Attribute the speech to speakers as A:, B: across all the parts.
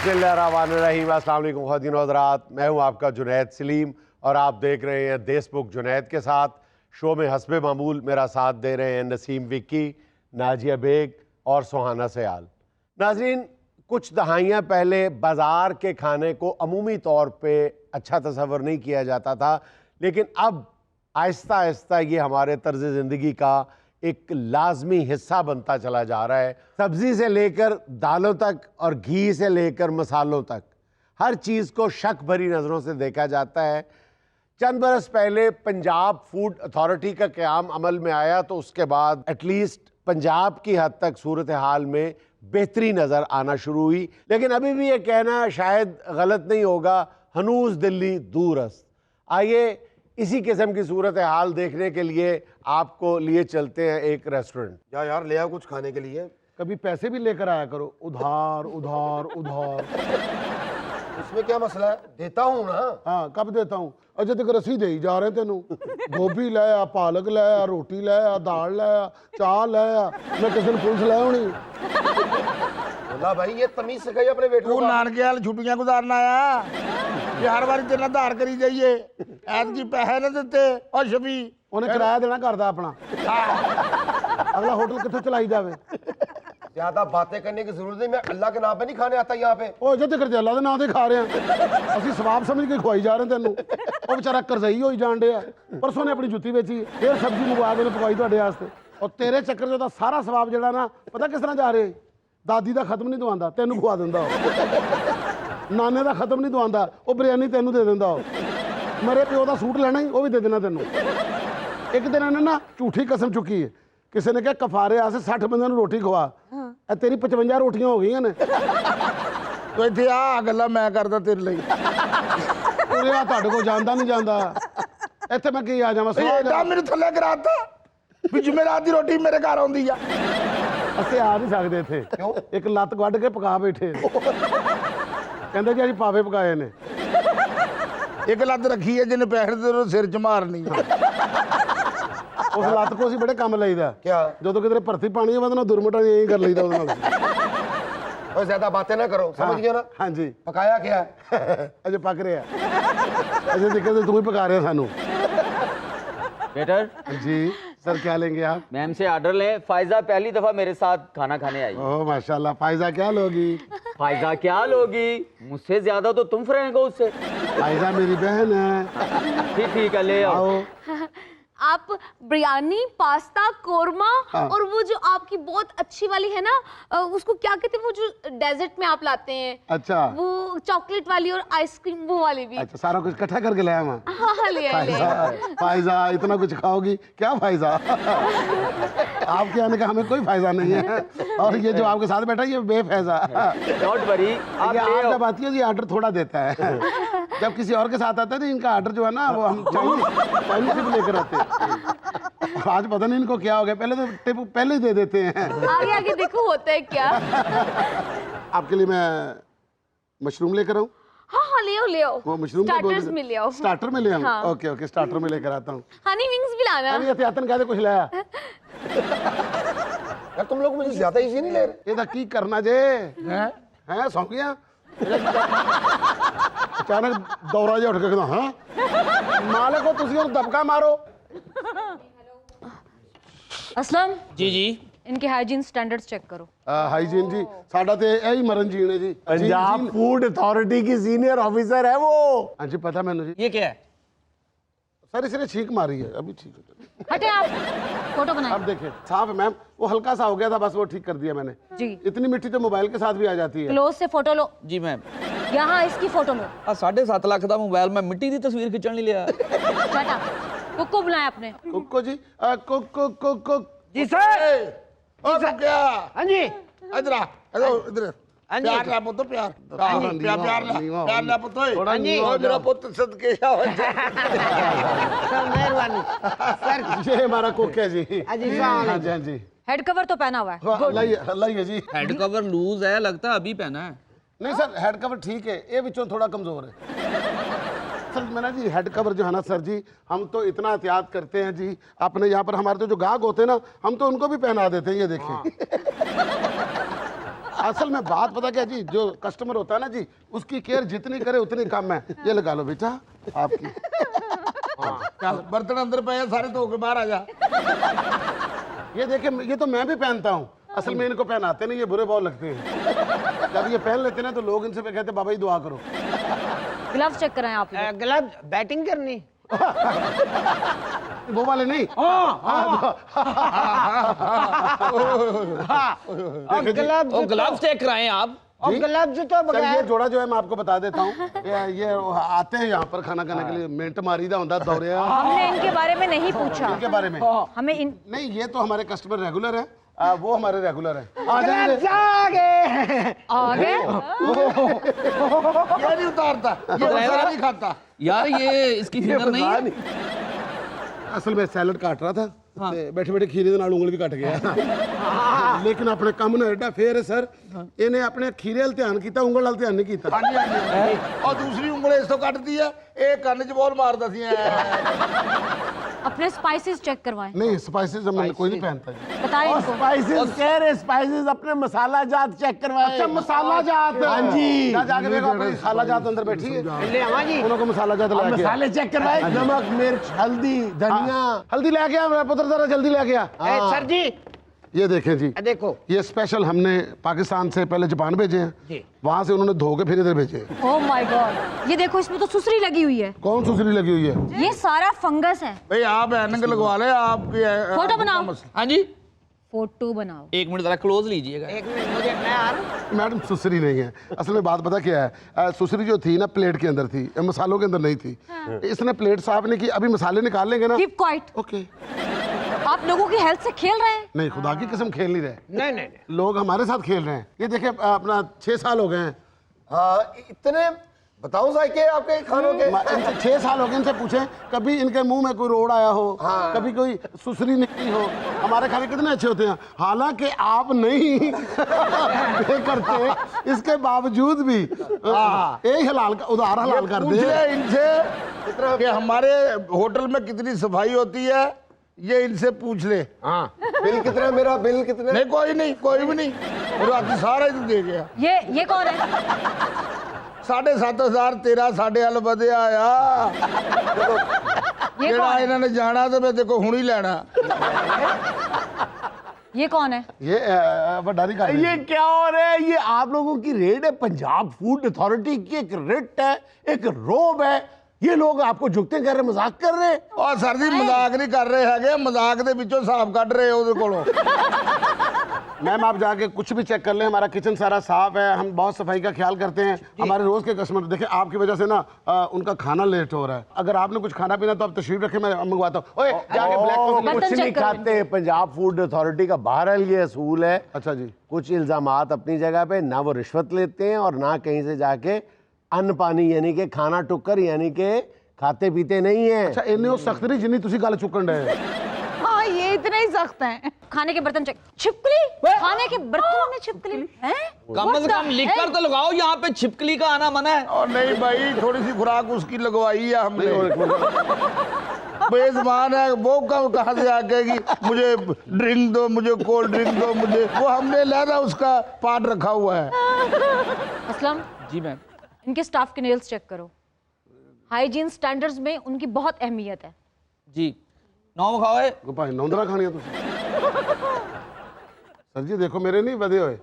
A: बिस्मिल्लाहिर्रहमानिर्रहीम। अस्सलाम वालेकुम ख़वातीन व हज़रात, मैं हूँ आपका जुनैद सलीम और आप देख रहे हैं देशमुख जुनैद के साथ। शो में हस्बे मामूल मेरा साथ दे रहे हैं नसीम विक्की, नाजिया बेग और सुहाना सयाल। नाज़रीन, कुछ दहाइयाँ पहले बाज़ार के खाने को अमूमी तौर पे अच्छा तस्वर नहीं किया जाता था, लेकिन अब आहिस्ता आहिस्ता ये हमारे तर्ज़ ज़िंदगी का एक लाजमी हिस्सा बनता चला जा रहा है। सब्ज़ी से लेकर दालों तक और घी से लेकर मसालों तक हर चीज़ को शक भरी नज़रों से देखा जाता है। चंद बरस पहले पंजाब फूड अथॉरिटी का क़याम अमल में आया तो उसके बाद एटलीस्ट पंजाब की हद तक सूरत हाल में बेहतरी नज़र आना शुरू हुई, लेकिन अभी भी ये कहना शायद गलत नहीं होगा, हनूज़ दिल्ली दूरस्त। आइए इसी किस्म की सूरत हाल देखने के लिए आपको लिए चलते हैं एक रेस्टोरेंट।
B: यार ले आओ कुछ खाने के लिए।
C: कभी पैसे भी लेकर आया करो, उधार उधार उधार।
B: इसमें क्या मसला है, देता हूँ ना।
C: हाँ, कब देता हूँ? अजय तक रसी दे ही जा रहे तेनू। गोभी लाया, पालक लाया, रोटी लाया, दाल लाया, चाह लाया, मैं किसी ने पुलिस लाया होनी।
B: बोला भाई ये तमीज सिखाई अपने बेटे को।
D: नानके वाल छुट्टियां गुजारना आया ये हर बार तेना धार करी जाइए, ऐतकी पैसे ना देते और छबी
C: उन्हें किराया देना घर दा अपना। अगला होटल कितों चलाई जावे।
B: ज्यादा बातें करने की जरूरत नहीं, मैं अल्लाह के नाम पे नहीं खाने आता यहाँ पे।
C: ओ जद तक अल्लाह दे नाम ते खा रहे हैं, असि सवाब समझ के खवाई जा रहे हैं तेनू। ओ बेचारा करजाई होई जान डे। परसों ने अपनी जुत्ती बेची, फिर सब्जी मंगवा के पकाई तुहाडे वास्ते। और तेरे चक्कर च सारा सवाब जेड़ा ना पता किस तरह जा रहे, दादी दा खत्म नहीं दवांदा तेनू खवा दिंदा, नाने दा खत्म नहीं दवांदा ओ बिरयानी तेनू दे दिंदा, मेरे प्यो दा सूट लेना ही वो भी दे देना तेनू। एक दिन इन्हें ना झूठी कसम चुकी है, किसी ने कहा कफारे आसे 60 बंदे रोटी खवा, तेरी 55 रोटियां हो गई ने।
D: तो इत्थे आ गल्लां मैं करदा तेरे लिए।
C: पूरे तुहाडे को जांदा नहीं जांदा, इत्थे मैं की आ जावां?
D: एडा मेरे थल्ले कराता भी जुमेरात दी रोटी मेरे घर आउंदी आ।
C: ਅਸੀਂ ਆ नहीं सकते इत्थे, क्यों? एक लत्त वड्ढ के पका बैठे कहंदे जी अजी पावे पकाए ने।
D: एक लत्त रखी है जिन्हें पैसे दे सिर च मारनी।
C: उस लत्त को ਅਸੀਂ बड़े ਕੰਮ ਲਈਦਾ।
B: क्या?
C: ਜਦੋਂ ਕਿਤੇ ਭਰਤੀ ਪਾਣੀ ਹੈ ਉਹਦੇ दुरमटा यही कर लईदा ਉਹਦੇ ਨਾਲ।
B: और ज्यादा बातें ना करो, समझ गया ना।
C: हाँ जी,
B: पकाया क्या है?
C: अजे पक ਰਿਹਾ, अजे दिक्कत तू ही पका ਰਿਹਾ ਸਾਨੂੰ।
E: वेटर
C: जी सर, क्या लेंगे आप?
E: मैम से ऑर्डर लें। फायजा पहली दफा मेरे साथ खाना खाने आई।
C: ओह माशाल्लाह, फायजा क्या लोगी?
E: फायजा क्या लोगी? मुझसे ज्यादा तो तुम फ्रेंक हो उससे।
C: फायजा मेरी बहन है।
E: ठीक है ले आओ।
F: आप बिरयानी, पास्ता, कोरमा और वो जो आपकी बहुत अच्छी वाली है ना, उसको क्या कहते हैं वो जो डेजर्ट में आप लाते हैं?
C: अच्छा,
F: वो चॉकलेट वाली और आइसक्रीम वो वाली भी।
C: अच्छा सारा कुछ इकट्ठा करके लाया मैं।
F: हाँ ले आए।
C: फायजा इतना कुछ खाओगी क्या? फायजा आपके आने का हमें कोई फायदा नहीं है, और ये जो आपके साथ बैठा ये बेफायजा।
E: डोंट वरी, आप ले
C: जब
E: आओ।
C: आती है ये ऑर्डर थोड़ा देता है, जब किसी और के साथ आता है तो इनका ऑर्डर जो है ना वो हम चाइनीज से भी लेकर आते हैं। आज पता नहीं इनको क्या हो गया, पहले तो टिप पहले ही दे देते हैं।
F: आगे आगे देखो होता है क्या।
C: आपके लिए मैं मशरूम लेकर आऊँ?
F: हाँ हाँ ले आओ ले आओ।
C: वो मशरूम
F: स्टार्टर्स में ले आओ।
C: स्टार्टर में ले आऊँ?
F: हाँ।
C: ओके ओके, स्टार्टर में लेकर आता हूँ।
F: हनी विंग्स भी लाना।
C: अभी एहतियातन कहते कुछ लाया।
B: यार तुम लोग मुझे ज्यादा इजी नहीं ले रहे।
C: ਇਹਦਾ ਕੀ ਕਰਨਾ ਜੇ? हैं सौ गया अचानक दौरा जिहा उठ के कहता हाँ मालिक हो तुसी और दबका मारो।
G: असलम
E: जी जी,
G: इनके हाइजीन स्टैंडर्ड्स चेक करो।
C: हाइजीन जी साडा ते यही मरण जीण है जी।
A: पंजाब फूड अथॉरिटी की सीनियर ऑफिसर है वो।
C: हाँ जी पता मैंने जी।
E: ये क्या है?
C: सर इसने छींक मारी है, अभी ठीक है।
G: हटे आप, फोटो बनाए।
C: अब देखिए साफ है मैम, वो हल्का सा हो गया था बस, वो ठीक कर दिया मैंने
G: जी।
C: इतनी मिट्टी तो मोबाइल के साथ भी आ जाती है।
G: क्लोज से फोटो लो।
E: जी मैम।
G: यहाँ इसकी फोटो लो।
E: 7.5 लाख का मोबाइल मैं मिट्टी की तस्वीर खिंचने नहीं लिया।
G: टाटा कुक्को बुलाया आपने।
C: कुक्को जी कुक कुक कुक
D: जी सर। ओ क्या? हाँ जी इधर आ, इधर प्यार ला पुत्त, प्यार प्यार ला पुत्त।
C: थोड़ा
D: ओ मेरा पुत्त सदके
C: मेहरबानी सर, ये हमारा कुक है जी। हाँ जी हाँ जी।
G: हेड कवर तो पहना हुआ है।
C: अल्लाह ही है जी।
E: हेड कवर लूज है, लगता है अभी पहना है।
C: नहीं सर हेड कवर ठीक है, ये बिचों थोड़ा कमजोर है। सर मैंने जी हेड कवर जो है ना सर जी, हम तो इतना एहतियात करते हैं जी, अपने यहाँ पर हमारे तो जो गाहक होते हैं ना, हम तो उनको भी पहना देते हैं। ये देखिए असल में बात पता क्या जी, जो कस्टमर होता है ना जी, उसकी केयर जितनी करे उतनी कम है। ये लगा लो बेटा आपकी।
D: चल बर्तन अंदर पे है, सारे धो के बाहर आ जा।
C: ये देखिए, ये तो मैं भी पहनता हूँ। असल में इनको पहनाते नहीं, ये बुरे बहुत लगते हैं। जब ये पहन लेते ना तो लोग इनसे कहते हैं बाबा जी दुआ करो।
G: ग्लव्स चेक कराएं आप लोग।
H: ग्लव बैटिंग करनी
C: वो वाले नहीं।
E: ग्लव्स चेक कराएं आप।
H: और ग्लव्स तो
C: सर,
H: बगैर
C: ये जोड़ा जो है मैं आपको बता देता हूँ। ये आते हैं यहाँ पर खाना खाने के लिए, मिनट मारीदा होता दौरे।
G: हमने इनके बारे में नहीं पूछा।
C: इनके बारे में
G: हमें इन
C: नहीं, ये तो हमारे कस्टमर रेगुलर है, वो हमारे रेगुलर है।
H: ग्लव्स आगे
G: आगे
D: ये नहीं उतारता, ये मसाला नहीं खाता।
E: यार ये इसकी फिंगर नहीं है।
C: असल में सैलड काट रहा था, बैठे बैठे खीरे दे नाल उंगली भी कट गया। लेकिन अपने कम ना एडा फेर है सर, इन्हें अपने खीरे वाल ध्यान किया, उंगल वाल ध्यान नहीं किया।
D: हाँ जी, हाँ जी। और दूसरी उंगली इस तो कट दी है, एक कन्न च बॉल मारता सी।
G: अपने स्पाइसेस चेक करवाएं।
C: नहीं, स्पाइसेस हम कोई नहीं पहनता जी।
G: बताएं इनको।
A: स्पाइसेस कह रहे, स्पाइसेस अपने मसाला जात चेक करवाएं।
C: अच्छा, मसाला जात।
A: हाँ जी।
C: जाके देखो अपनी मसाला जात अंदर बैठी है,
H: हाँ जी
C: उनको मसाला जात ला के
A: मसाले चेक करवाएं, नमक, मिर्च, हल्दी, धनिया।
C: हल्दी लेके आ मेरा पुत्र, जरा जल्दी लेके आ।
H: सर जी
C: ये देखें जी,
H: देखो
C: ये स्पेशल हमने पाकिस्तान से पहले जापान भेजे हैं, वहां से उन्होंने धो के फिर इधर भेजे हैं।
G: ओह माय गॉड, ये देखो इसमें तो सुसरी लगी हुई है।
C: कौन सुसरी लगी हुई है?
G: ये सारा फंगस है।
D: भाई आप एनक लगवा ले, आपकी
G: फोटो बनाओ।
E: हाँ जी,
G: फोटो बनाओ।
E: एक मिनट जरा क्लोज लीजिएगा।
H: एक मिनट मुझे, मैं आ रहा हूं।
C: मैडम सुसरी नहीं है, असल में बात पता क्या है, सुसरी जो थी ना प्लेट के अंदर थी, मसालों के अंदर नहीं थी। इसने प्लेट साफ नहीं की, अभी मसाले निकाल लेंगे ना।
G: Keep quiet.
C: ओके।
G: आप लोगों की हेल्थ से खेल रहे हैं।
C: नहीं, खुदा की कसम खेल नहीं रहे,
H: नहीं नहीं नहीं।
C: लोग हमारे साथ खेल रहे हैं। ये देखिए अपना 6 साल हो गए हैं।
B: हाँ, इतने बताओ साइके आपके खानों के।
C: इनसे 6 साल हो गए, इनसे पूछें कभी इनके मुंह में कोई रोड़ आया हो, कभी कोई सुसरी निकली हो। हमारे खाने कितने अच्छे होते हैं, हालांकि आप नहीं ये करते, इसके बावजूद भी एक हलाल का उधार हलाल कर
D: पूछ
C: दे।
D: ले इनसे कि हमारे होटल में कितनी सफाई होती है, ये इनसे पूछ ले।
B: हाँ, बिल कितना है मेरा, बिल कितना?
D: नहीं कोई नहीं, कोई भी नहीं, और बाकी सारा ही तो दे गया।
G: ये कौन है?
D: 7,500 तेरा साढ़े हल बधिया आ।
G: ये
D: जेड़ा
G: कौन है?
D: इन्होंने जाना तो मैं देखो हुणी लेना।
G: ये कौन है?
C: ये वडारी का
A: ये क्या हो रहा है? ये आप लोगों की रेड है, पंजाब फूड अथॉरिटी की एक रिट है, एक रोब है। ये लोग आपको झुकते कर रहे, मजाक कर रहे हैं।
D: और सर जी मजाक नहीं कर रहे है, मजाक दे विचों साफ कट रहे हो कोलों।
C: मैम आप जाके कुछ भी चेक कर लें, हमारा किचन सारा साफ है, हम बहुत सफाई का ख्याल करते हैं। हमारे रोज के कस्टमर देखिए आपकी वजह से ना उनका खाना लेट हो रहा है। अगर आपने कुछ खाना पीना तो आप तशरीफ रखें, मैं मंगवाता हूँ। ओए जाके ब्लैक कॉफी ले।
A: कुछ
G: बर्तन
A: नहीं
G: चेक करो
A: खाते। पंजाब फूड अथॉरिटी का बहरहाल ये असूल है,
C: अच्छा जी,
A: कुछ इल्जामात अपनी जगह पे, ना वो रिश्वत लेते हैं और ना कहीं से जाके अन्न पानी यानी कि खाना टुक्कर यानी कि खाते पीते नहीं है।
C: अच्छा इन्हें वो सख्त नहीं जिन्नी तुसी गल चुकन रहे।
G: हाँ, ये इतने ही सख्त हैं। खाने के बर्तन चेक। छिपकली? खाने के बर्तनों में छिपकली है?
E: कम से कम लिख कर तो लगाओ, यहाँ पे छिपकली का आना मना है।
D: और नहीं भाई, थोड़ी सी खुराक उसकी लगवाई है हमने। बेजबान है वो, कहाँ से आ गई मुझे ड्रिंक दो, मुझे कोल्ड ड्रिंक दो, मुझे वो हमने लहरा उसका पार्ट रखा हुआ है।
G: असलम
E: जी मैम।
G: इनके स्टाफ के नेल्स चेक करो। हाइजीन स्टैंडर्ड्स में उनकी बहुत अहमियत है।
E: जी 9 खाओ।
C: भाई नौंदरा खानी है तुसी। सर जी देखो मेरे नहीं बधे हुए,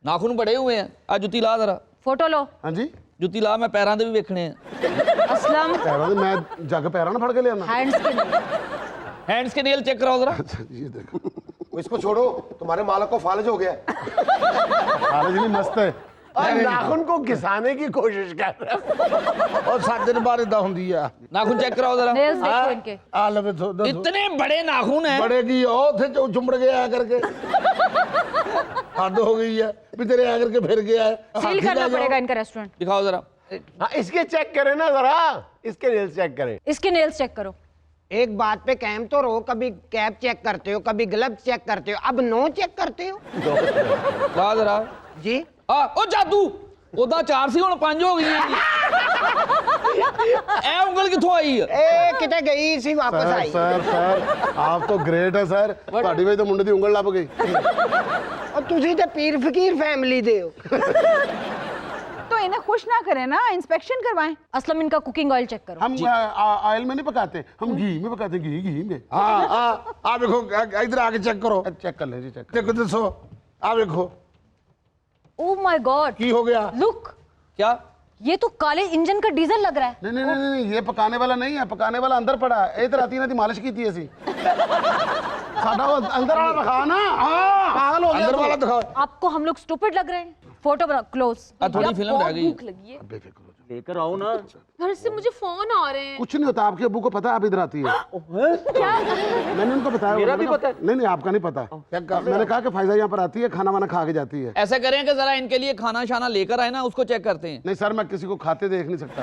E: नाखून बड़े हुए हैं। आज जुती ला जरा।
G: फोटो लो।
C: हाँ जी।
E: जुती ला, मैं पैरां दे भी वेखने हैं।
G: असलम
C: पैरों में मैं जग पैरा ना फड़ के ले आना।
G: हैंड्स के nails।
E: हैंड्स के नेल चेक कराओ जरा।
C: अच्छा ये देखो,
B: इसको छोड़ो, तुम्हारे मालक को फालज हो गया।
C: खाने जी मस्त है।
A: और नाखून को घिसाने की कोशिश कर रहा है।
D: और 7 दिन बाद इदा होंदी है।
E: नाखून चेक कराओ जरा।
G: नेल्स देखो इनके।
D: आ लवे
E: इतने बड़े नाखून हैं।
D: बड़े की ओ थे जो चुमड़ गया करके हद हो गई है भी तेरे आ करके फिर गया है।
G: सील
D: हाथी
G: करना
D: का जाओ।
G: पड़ेगा इनका रेस्टोरेंट।
E: दिखाओ जरा।
A: हाँ, इसके चेक करें ना जरा, इसके नेल्स चेक करें।
G: इसके नेल्स चेक करो।
H: एक बात पे कायम तो रहो, कभी कैप चेक करते हो, कभी ग्लव्स चेक करते हो, अब नो चेक करते हो
E: ला जरा।
H: जी।
E: ओ जादू, ओदा 4 सी हुण 5 हो गई।
I: ए उंगल किथों आई है?
H: ए किते गई सी वापस
C: सर
H: आई
C: सर सर आप तो ग्रेट है सर ਤੁਹਾਡੀ ਵੇ ਤਾਂ ਮੁੰਡੇ ਦੀ ਉਂਗਲ ਲੱਭ ਗਈ
H: और तुसी ते पीर फकीर फैमिली दे हो
G: तो इन्हें खुश ना करें ना, इंस्पेक्शन करवाएं।
F: असलम इनका कुकिंग ऑयल चेक करो।
C: हम ऑयल में नहीं पकाते, हम घी में पकाते, घी में।
D: हाँ आ देखो इधर आके चेक करो,
C: चेक कर ले जी, चेक
D: देखो दसो आ देखो
F: ओह माय गॉड,
D: की हो गया।
F: लुक,
I: क्या
F: ये तो काले इंजन का डीजल लग रहा है।
C: नहीं नहीं नहीं नहीं, ये पकाने वाला नहीं है, पकाने वाला अंदर पड़ा है। इधर आती ना दी मालिश की थी ऐसी साडा वो अंदर वाला दिखा ना। हाँ पागल हो गया
D: अंदर वाला दिखाओ।
F: आपको हम लोग स्टूपिड लग रहे हैं? फोटो बना क्लोज।
I: थोड़ी फिल्म रह गई।
F: भूख लगी है।
E: लेकर आओ ना।
F: घर से मुझे फोन आ रहे हैं।
C: कुछ नहीं होता, आपके अब्बू को पता है आप इधर आती है।
F: क्या
C: मैंने उनको बताया।
E: मेरा भी पता है।
C: नहीं नहीं आपका नहीं पता। मैंने कहा कि फायजा यहाँ पर आती है, खाना वाना खा के जाती है।
I: ऐसा करें कि जरा इनके लिए खाना शाना लेकर आए ना, उसको चेक करते हैं।
C: नहीं सर, मैं किसी को खाते देख नहीं सकता।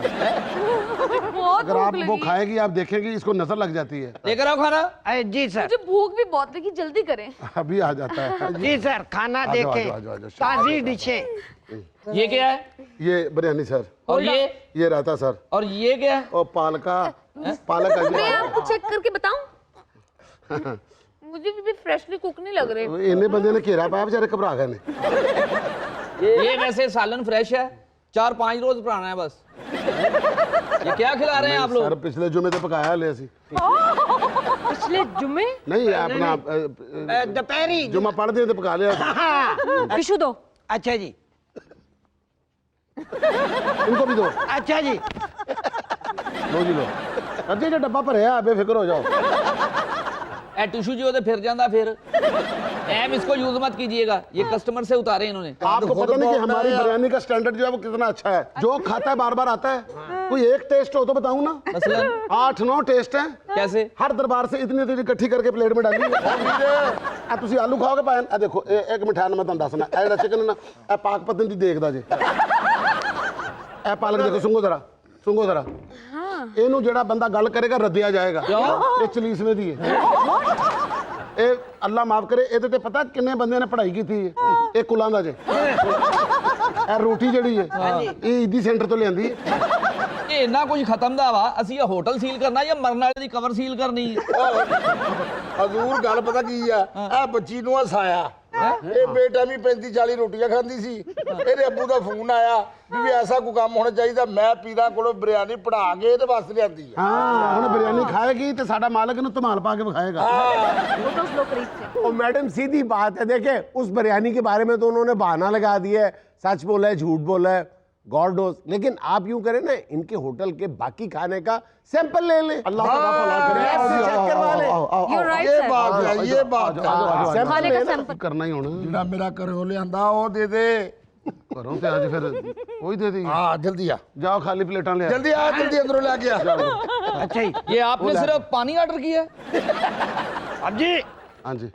F: बहुत
C: अगर
F: भूख
C: आप वो
F: लगी।
C: खाएगी, आप देखेंगे इसको नजर लग जाती है।
I: लेकर आओ खाना।
H: जी सर।
F: मुझे भूख भी बहुत लगी, जल्दी करें।
C: अभी आ जाता है।
H: जी सर, खाना
C: आ जाओ,
H: देखें,
C: आ जाओ, आ जाओ,
H: ताजी डिशें।
I: ये क्या है?
C: ये बिरयानी सर।
I: और
C: ये रहता सर।
I: और ये क्या है?
C: और पालका, पालक
F: मैं आपको चेक करके बताऊं? मुझे भी फ्रेशली कुक नहीं लग रहे।
C: इन्हें बंदे ने घेरा पाया, बेचारे घबरा गए ने।
I: ये वैसे सालन फ्रेश है, 4-5 रोज पुराना है बस। ये क्या खिला रहे हैं आप
C: सर
I: लोग?
C: पिछले जुमे ते पकाया ले सी।
F: पिछले जुम्मे
C: नहीं अपना
H: दोपहरी
C: जुमा पढ़ दिए तो पका लिया।
F: टिशू दो।
H: अच्छा जी,
C: इनको भी दो।
H: अच्छा जी।
C: लो जी लो। अजी जो डब्बा भरया, बेफिक्र हो जाओ।
I: ए टिश्यू जो तो फिर जाता फिर। ऐप इसको यूज मत कीजिएगा, ये कस्टमर से उतारे इन्होंने।
C: आपको पता नहीं कि हमारी बिरयानी का स्टैंडर्ड जो है वो कितना अच्छा है। जो खाता है बार बार आता है। कोई एक टेस्ट हो तो बताऊं ना,
I: मसलन
C: 8-9 टेस्ट है।
I: कैसे?
C: हर दरबार से इतनी इतनी इकट्ठी करके प्लेट में डाली है। तुसी आलू खाओगे पाए? आ देखो एक मिठान मैं तुहानू दसना, ए जेड़ा चिकन है ना, ए पाक पतन दी देखदा जे। ए पालक देखो, सुंगो जरा। ਇਹਨੂੰ ਜਿਹੜਾ ਬੰਦਾ ਗੱਲ ਕਰੇਗਾ ਰੱਦਿਆ ਜਾਏਗਾ। ਇਹ ਚਲੀਸਵੇਂ ਦੀ ਹੈ। ਇਹ ਅੱਲਾ ਮਾਫ ਕਰੇ, ਇਹਦੇ ਤੇ ਪਤਾ ਕਿੰਨੇ ਬੰਦਿਆਂ ਨੇ ਪੜ੍ਹਾਈ ਕੀਤੀ ਹੈ? ਇਹ ਕੁਲਾਂ ਦਾ ਜੇ। ਇਹ ਰੋਟੀ ਜਿਹੜੀ ਹੈ ਇਹ ਈਦੀ ਸੈਂਟਰ ਤੋਂ ਲਿਆਂਦੀ ਹੈ।
I: ਇਹ ਇੰਨਾ ਕੁਝ ਖਤਮ ਦਾ ਵਾ, ਅਸੀਂ ਇਹ ਹੋਟਲ ਸੀਲ ਕਰਨਾ ਜਾਂ ਮਰਨ ਵਾਲੇ ਦੀ ਕਬਰ ਸੀਲ ਕਰਨੀ ਹੈ?
D: ਹਜ਼ੂਰ ਗੱਲ ਪਤਾ ਕੀ ਆ, ਆ ਬੱਚੀ ਨੂੰ ਹਸਾਇਆ। ਇਹ ਬੇਟਾ ਵੀ 35-40 ਰੋਟੀਆਂ ਖਾਂਦੀ ਸੀ। ਇਹਦੇ ਅੱਬੂ ਦਾ ਫੋਨ ਆਇਆ ਵੀ ਐਸਾ ਕੋਈ ਕੰਮ ਹੋਣਾ ਚਾਹੀਦਾ। ਮੈਂ ਪੀਰਾਂ ਕੋਲੋਂ ਬਿਰਿਆਨੀ ਪੜਾ ਕੇ ਇਹਦੇ ਵਾਸਤੇ ਲਿਆਂਦੀ ਆ।
C: ਹਾਂ ਹੁਣ ਬਿਰਿਆਨੀ ਖਾਏਗੀ ਤੇ ਸਾਡਾ ਮਾਲਕ ਇਹਨੂੰ ਧਮਾਲ ਪਾ ਕੇ ਵਿਖਾਏਗਾ।
F: फोटोज लो करीब से।
A: और मैडम सीधी बात है, देखे उस बिरयानी के बारे में तो उन्होंने बहाना लगा दिया है, सच बोला है, झूठ बोला है, गॉड नोस। लेकिन आप यूं करें ना, इनके होटल के बाकी खाने का सैंपल ले लें।
C: अल्लाह का भला करे।
A: चेक करवा लें।
F: You're right,
D: ਇਹ
F: sir.
D: ਬਾਤ ਹੈ, ਇਹ ਬਾत ਹੈ।
A: सैंपल
F: खाने का
A: लेना।
F: सैंपल।
C: ਕਰਨਾ ਹੀ ਹੁਣ।
D: ਜਿਹੜਾ ਮੇਰਾ ਘਰੋਂ ਲਿਆਂਦਾ ਉਹ ਦੇ ਦੇ।
C: ਘਰੋਂ ਤੇ ਅੱਜ ਫਿਰ ਉਹੀ ਦੇ ਦੀ।
D: ਹਾਂ ਜਲਦੀ ਆ,
C: ਜਾਓ ਖਾਲੀ ਪਲੇਟਾਂ ਲਿਆ।
D: ਜਲਦੀ ਆ, ਜਲਦੀ ਅੰਦਰੋਂ ਲੈ ਕੇ ਆ।
H: अच्छा जी।
I: ये आपने सिर्फ पानी ऑर्डर किया है?
H: अब जी
C: ਹਾਂਜੀ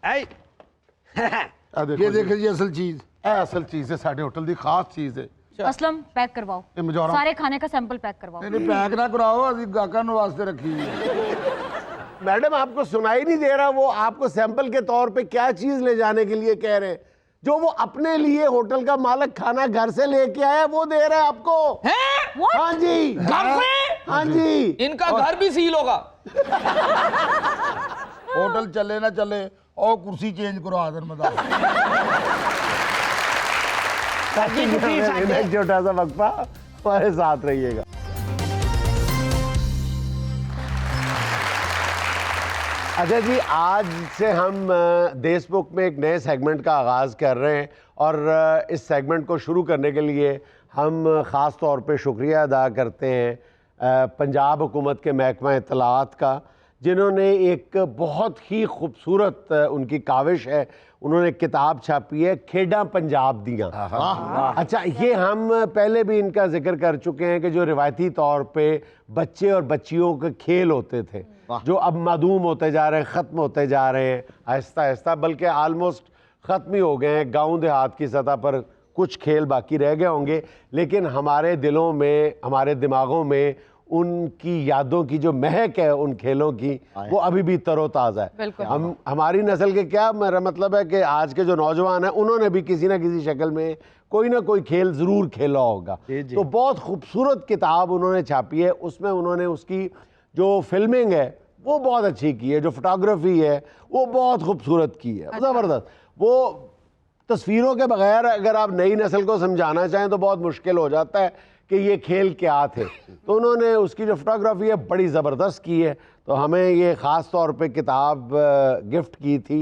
H: आई
C: ਆ ਦੇਖੋ
D: ये
C: ਜੀ,
D: देखो जी असल चीज।
C: ਇਹ ਅਸਲ ਚੀਜ਼ ਹੈ, ਸਾਡੇ ਹੋਟਲ ਦੀ ਖਾਸ ਚੀਜ਼ ਹੈ।
F: असलम पैक करवाओ,
C: ਇਹ ਮਜੌਰਾ
F: सारे खाने का सैंपल पैक करवाओ।
D: नहीं पैक ना कराओ, अभी गाहकां नु वास्ते रखी है।
A: मैडम आपको सुनाई नहीं दे रहा, वो आपको सैंपल के तौर पे क्या चीज ले जाने के लिए कह रहे हैं? जो वो अपने लिए होटल का मालिक खाना घर से लेके आया वो दे रहा है आपको।
I: हैं?
A: हाँ जी,
I: घर से?
A: हाँ जी।
I: इनका घर भी सील होगा।
D: होटल चले ना चले और कुर्सी चेंज करो आदर मदा।
A: एक छोटा सा वक्फा, हमारे साथ रहिएगा। अच्छा जी, आज से हम देशबुक में एक नए सेगमेंट का आगाज़ कर रहे हैं और इस सेगमेंट को शुरू करने के लिए हम ख़ास तौर पे शुक्रिया अदा करते हैं पंजाब हुकूमत के महकमा इत्तलाआत का, जिन्होंने एक बहुत ही खूबसूरत उनकी काविश है, उन्होंने किताब छापी है खेड़ा पंजाब दियाँ। अच्छा, ये हम पहले भी इनका जिक्र कर चुके हैं कि जो रिवायती तौर पे बच्चे और बच्चियों के खेल होते थे, जो अब मादूम होते जा रहे हैं, ख़त्म होते जा रहे हैं आहिस्ता आहिस्ता, बल्कि आलमोस्ट ख़त्म ही हो गए हैं। गाँव देहात की सतह पर कुछ खेल बाकी रह गए होंगे, लेकिन हमारे दिलों में, हमारे दिमागों में उनकी यादों की जो महक है उन खेलों की वो अभी भी तरोताज़ा है।
G: बिल्कुल।
A: हम हमारी नस्ल के क्या मेरा मतलब है कि आज के जो नौजवान हैं उन्होंने भी किसी ना किसी शक्ल में कोई ना कोई खेल ज़रूर खेला होगा। तो बहुत खूबसूरत किताब उन्होंने छापी है, उसमें उन्होंने उसकी जो फिल्मिंग है वो बहुत अच्छी की है, जो फोटोग्राफी है वो बहुत खूबसूरत की है, ज़बरदस्त। वो तस्वीरों के बगैर अगर आप नई नस्ल को समझाना चाहें तो बहुत मुश्किल हो जाता है कि ये खेल क्या थे। तो उन्होंने उसकी जो फोटोग्राफी है बड़ी ज़बरदस्त की है। तो हमें ये ख़ास तौर पे किताब गिफ्ट की थी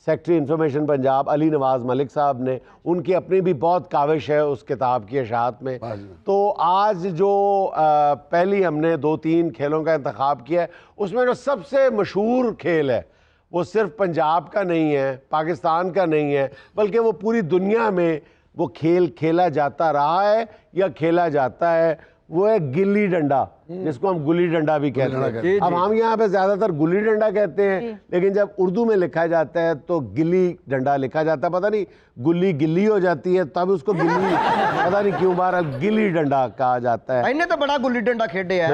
A: सेक्रेटरी इंफॉर्मेशन पंजाब अली नवाज़ मलिक साहब ने। उनकी अपनी भी बहुत काविश है उस किताब की अशात में। तो आज जो पहली हमने 2-3 खेलों का इंतखाब किया है, उसमें जो सबसे मशहूर खेल है वो सिर्फ पंजाब का नहीं है, पाकिस्तान का नहीं है, बल्कि वो पूरी दुनिया में वो खेल खेला जाता रहा है या खेला जाता है, वो है गिल्ली डंडा, जिसको हम गुल्ली डंडा भी कहते हैं। अब हम यहाँ पे ज्यादातर गुल्ली डंडा कहते हैं, लेकिन जब उर्दू में लिखा जाता है तो गिल्ली डंडा लिखा जाता है। पता नहीं गुल्ली गिल्ली हो जाती है तब उसको गिल्ली पता नहीं क्यों बार गिल्ली डंडा कहा जाता है।
B: इन्हें तो बड़ा गुल्ली डंडा खेडे है।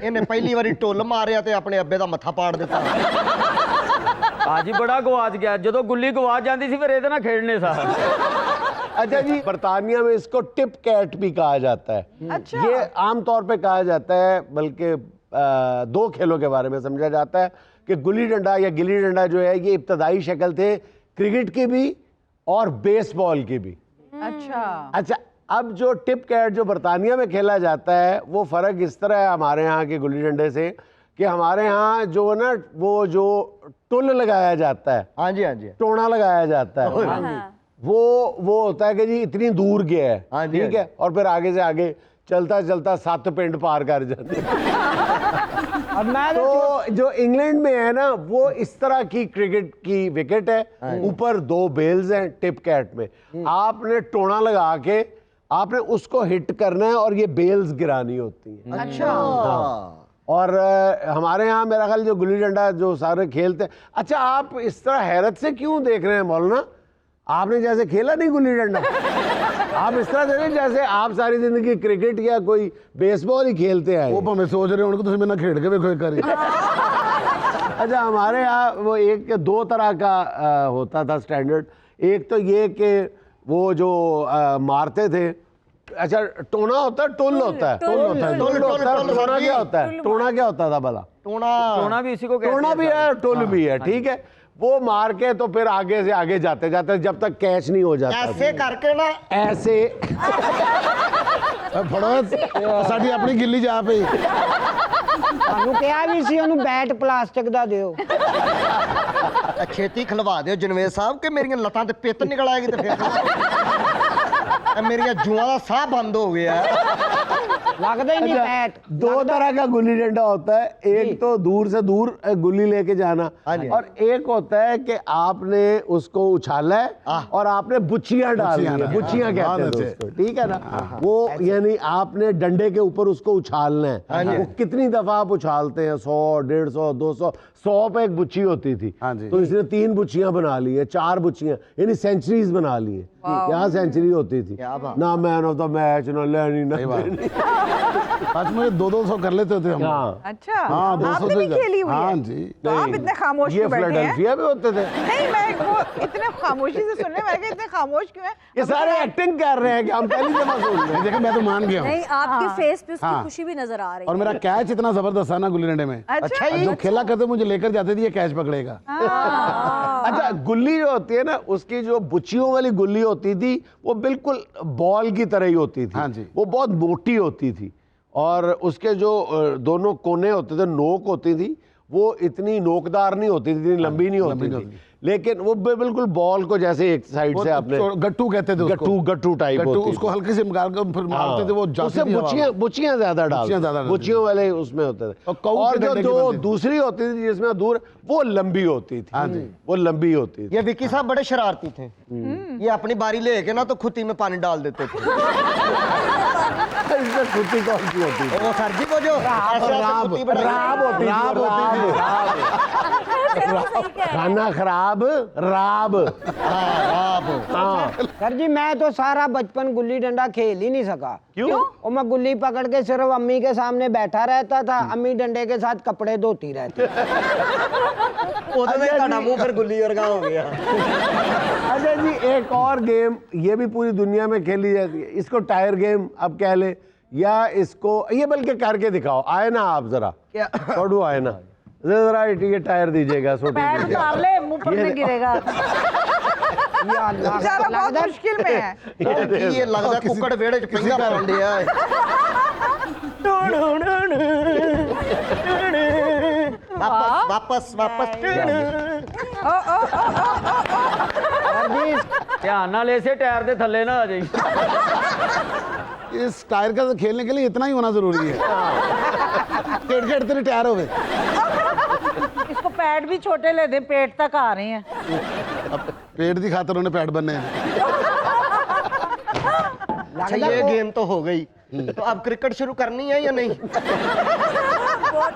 B: इन्हें पहली बारी ढोल मारिया ते अपने अब्बे दा मत्था पाड़ दिता।
E: आज बड़ा गवाच गया, जो गुल्ली गवाच जाती थी फिर ना खेड़ने सा।
A: अच्छा जी, बरतानिया में इसको टिप कैट भी कहा जाता है।
G: अच्छा।
A: ये आमतौर पे कहा जाता है, बल्कि 2 खेलों के बारे में समझा जाता है कि गुल्ली डंडा या गिल्ली डंडा जो है ये इब्तदाई शक्ल थे क्रिकेट की भी और बेसबॉल की भी। अच्छा, अब जो टिप कैट जो बरतानिया में खेला जाता है वो फ़र्क इस तरह है हमारे यहाँ के गुल्ली डंडे से कि हमारे यहाँ जो ना वो जो टुल लगाया जाता है,
B: हाँ जी हाँ जी,
A: टोना लगाया जाता है, वो होता है कि जी इतनी दूर गया है, ठीक है, और फिर आगे से आगे चलता चलता 7 पिंड पार कर जाते
H: अब मैं
A: तो जो इंग्लैंड में है ना वो इस तरह की क्रिकेट की विकेट है, ऊपर 2 बेल्स हैं टिप कैट में। आपने टोना लगा के आपने उसको हिट करना है और ये बेल्स गिरानी होती हैं।
G: अच्छा।
A: और हमारे यहाँ मेरा ख्याल जो गुल्ली डंडा जो सारे खेलते हैं। अच्छा, आप इस तरह हैरत से क्यों देख रहे हैं मौलाना? आपने जैसे खेला नहीं गुल्ली डंडा, आप इस तरह देखें जैसे आप सारी जिंदगी क्रिकेट या कोई बेसबॉल ही खेलते आए।
C: वो भावें सोच रहे हो तुम ना खेड के वेखो एक बारी।
A: अच्छा, हमारे यहाँ वो 2 तरह का होता था स्टैंडर्ड। एक तो ये कि वो जो मारते थे, अच्छा टोना होता है, टुल होता है, टोना क्या होता है, टोना क्या होता था भला?
E: टोना भी इसी को कहते हैं।
A: टोना भी है, टुल भी है, ठीक है। वो मार के तो फिर आगे से आगे जाते जाते जब तक कैच नहीं हो जाता,
B: ऐसे करके ना
A: ऐसे
C: फड़ो साडी अपनी गिल्ली जा पई।
H: ਤੁਹਾਨੂੰ ਕਿਹਾ ਵੀ ਸੀ ਉਹਨੂੰ ਬੈਟ ਪਲਾਸਟਿਕ ਦਾ ਦਿਓ।
B: ਛੇਤੀ ਖਲਵਾ ਦਿਓ ਜਨਵੇਦ ਸਾਹਿਬ ਕਿ ਮੇਰੀਆਂ ਲੱਤਾਂ ਤੇ ਪਿੱਤ ਨਿਕਲ ਆਏਗੀ ਤੇ ਫਿਰ ਮੇਰੀਆਂ ਜੂਆਂ ਦਾ ਸਾਹ ਬੰਦ ਹੋ ਗਿਆ।
H: ਲੱਗਦਾ ਹੀ ਨਹੀਂ बैट।
A: 2 तरह का गुल्ली डंडा होता है, एक तो दूर से दूर गुल्ली लेके जाना, और एक होता है कि आपने उसको उछाला है और आपने बुच्चियां डाली है, बुच्चियां कहते हैं उसको, ठीक है ना। वो यानी आपने डंडे के ऊपर उसको उछालना है। वो कितनी दफा आप उछालते हैं? 100, 150, 200, 100 पे एक बुच्ची होती थी, तो इसने 3 बुच्चियां बना ली है, 4 बुच्चियां, यानी सेंचुरीज बना ली है। क्या सेंचुरी होती थी ना, मैन ऑफ द मैच ना लेनी ना
C: आज मुझे 200 कर लेते होते हम।
G: अच्छा,
C: हाँ, 200
G: आपने भी खेली हुई है?
C: हाँ जी।
G: तो आप इतने खामोश
A: ये
G: क्यों बैठे हैं?
A: फिलाडेल्फिया में होते थे।
G: नहीं, मैं वो इतने खामोशी से सुनने में इतने खामोश क्यों है?
A: ये सारे एक्टिंग कर रहे हैं कि हम पहली दफा सुन रहे हैं।
C: देखो मैं तो मान गया हूँ।
J: नहीं, आपके फेस पे उसकी
C: हाँ।
J: खुशी भी नजर आ रही
C: और मेरा कैच इतना जबरदस्त है ना गुल्ली डंडे में।
G: अच्छा,
C: जो खेला करते मुझे लेकर जाते थे ये कैच पकड़ेगा।
A: अच्छा, गुल्ली जो होती है ना उसकी जो बुच्चियों वाली गुल्ली होती थी वो बिल्कुल बॉल की तरह ही होती थी।
C: हाँ जी।
A: वो बहुत मोटी होती थी और उसके जो दोनों कोने होते थे, नोक होती थी, वो इतनी नोकदार नहीं होती थी, इतनी लंबी नहीं होती थी, लेकिन वो बिल्कुल बॉल को जैसे एक साइड से आपने
C: गट्टू कहते थे उसको।
A: गट्टू टाइप होती थी।
C: उसको हल्के से निकाल कर फिर मारते थे, वो
A: उससे बुच्चियां ज्यादा डालते, बुच्चियों वाले उसमें होते थे। और जो दूसरी होती थी जिसमें दूर, वो लंबी होती थी, वो लंबी होती थी।
B: ये विक्की साहब बड़े शरारती थे, ये अपनी बारी लेके ना तो खुदी में पानी डाल देते थे।
A: इसमें कुत्ती कौन सी होती है?
B: वो सर जी वो जो
C: राब
B: कुत्ती बनाई।
A: राब होती थी,
C: राब होती थी।
A: खाना खराब राब। हाँ
H: सर जी मैं तो सारा बचपन गुल्ली डंडा खेल ही नहीं सका।
A: क्यों?
H: और मैं गुल्ली पकड़ के सिर्फ अम्मी के सामने बैठा रहता था, अम्मी डंडे के साथ कपड़े धोती रहती।
B: मुंह फिर गुल्ली वर्गा हो गया।
A: अच्छा जी, एक और गेम ये भी पूरी दुनिया में खेली जाती है, इसको टायर गेम अब कह ले, या इसको ये बल्कि करके दिखाओ। आए ना आप जरा, छोड़ू आए ना जरा, ये टायर दीजिएगा छोटी
G: पैर उतार ले, मुंह पर नहीं गिरेगा।
H: बेचारा
G: बहुत मुश्किल में है।
B: ये लगता है कुकड़ वेड़े च पिंगा भरन दिया है। वापस वापस
E: ध्यान नाल इसे टायर दे थल्ले ना आ जाई।
C: इस टायर का खेलने के लिए इतना ही होना जरूरी है। खेड़ खेड़ तेरे टायर हो गए।
G: इसको पैड भी छोटे ले दे, पेट तक आ रहे हैं।
C: अब पेट की खातर उन्हें पैड बनने हैं।
B: अच्छा ये गेम तो हो गई, तो अब क्रिकेट शुरू करनी है या नहीं?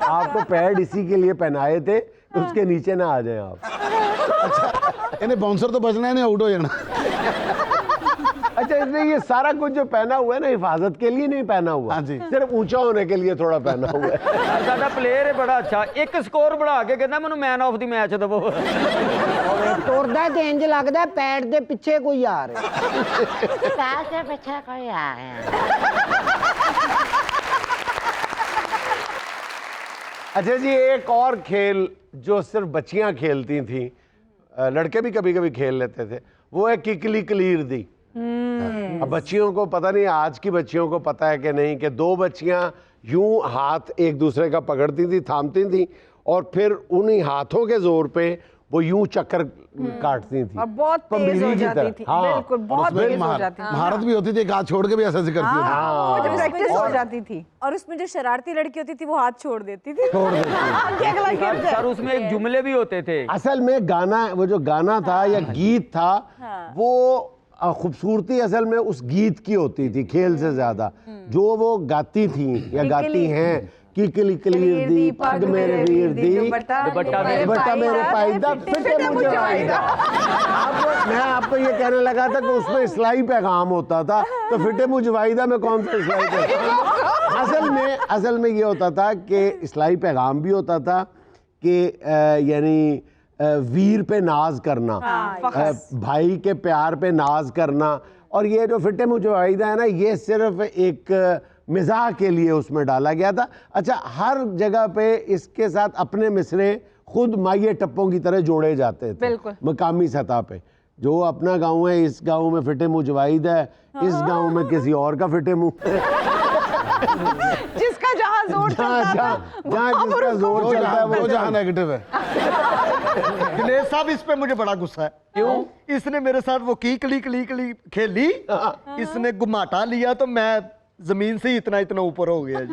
A: आपको पैड इसी के लिए पहनाए थे, उसके नीचे ना आ जाए आप।
C: इन्हें बाउंसर तो बचना है, इन्हें आउट हो जाना।
A: अच्छा, इसने ये सारा कुछ जो पहना हुआ है ना, हिफाजत के लिए नहीं पहना हुआ।
C: हाँ जी।
A: सिर्फ ऊंचा होने के लिए थोड़ा पहना हुआ है।
E: साडा प्लेयर है बड़ा अच्छा, एक स्कोर बढ़ा के कहना मैनू मैन ऑफ द मैच दवो।
H: तुरदा ते इंज लगदा है पैर दे पिछे कोई आ रहा है।
G: पैर से पीछे कोई आ रहा है।
A: अच्छा जी, एक और खेल जो सिर्फ बच्चियां खेलती थी, लड़के भी कभी कभी खेल लेते थे, वो है किकली कलीर दी। अब बच्चियों को पता नहीं, आज की बच्चियों को पता है कि नहीं, कि दो बच्चियां यूं हाथ एक दूसरे का पकड़ती थी, थामती थी, और फिर उन्हीं हाथों के जोर पे वो यूं चक्कर काटती थी
G: और बहुत तेज
A: पमीरी
G: हो
A: की
G: जाती
A: तरह।
G: थी।
A: हाँ।
G: बिल्कुल, बहुत
C: उसमें
G: तेज हो जाती थी।
C: महारत भी होती थी, एक हाथ छोड़ के भी ऐसे ऐसे करती होती।
G: वो जो प्रैक्टिस हो जाती थी।
J: और उसमें जो शरारती लड़की होती थी वो हाथ छोड़ देती थी।
A: छोड़ देती थी।
G: आगे अगला खेल
E: सर उसमें एक जुमले भी होते थे।
A: असल में गाना, वो जो गाना था या गीत था, वो खूबसूरती असल में उस गीत की होती थी खेल से ज्यादा। जो वो गाती थी या गाती हैं, किकली कलीर दी पग मेरे वीर दी,
E: दुपट्टा मेरे
A: पायदा फिटे मुझे वायदा। मैं आपको ये कहने लगा था कि उसमें इस्लाही पैगाम होता था, तो फिटे मुझे वायदा में कौन सा इस्लाही पैगाम? असल में ये होता था कि इस्लाही पैगाम भी होता था कि यानी वीर पे नाज करना, भाई के प्यार पे नाज करना। और ये जो फिटे मुझे वायदा है ना, ये सिर्फ एक मिजाह के लिए उसमें डाला गया था। अच्छा, हर जगह पे इसके साथ अपने मिसरे खुद माये टप्पों की तरह जोड़े जाते थे।
G: बिल्कुल।
A: मकामी सतह पे जो अपना गांव है, इस गांव में फिटे मुझ वाहिद है, इस गांव में किसी और का फिटे मुंह।
G: जिसका जहां जोर चलता था,
A: जहाँ जिसका जोर चलता है
C: वो जहाँ नेगेटिव है।
B: दिनेश साहब इस पे मुझे बड़ा गुस्सा है। क्यों? इसने मेरे साथ वो कीकली खेली, इसने घुमाटा लिया तो मैं जमीन से ही इतना ऊपर हो गया जी।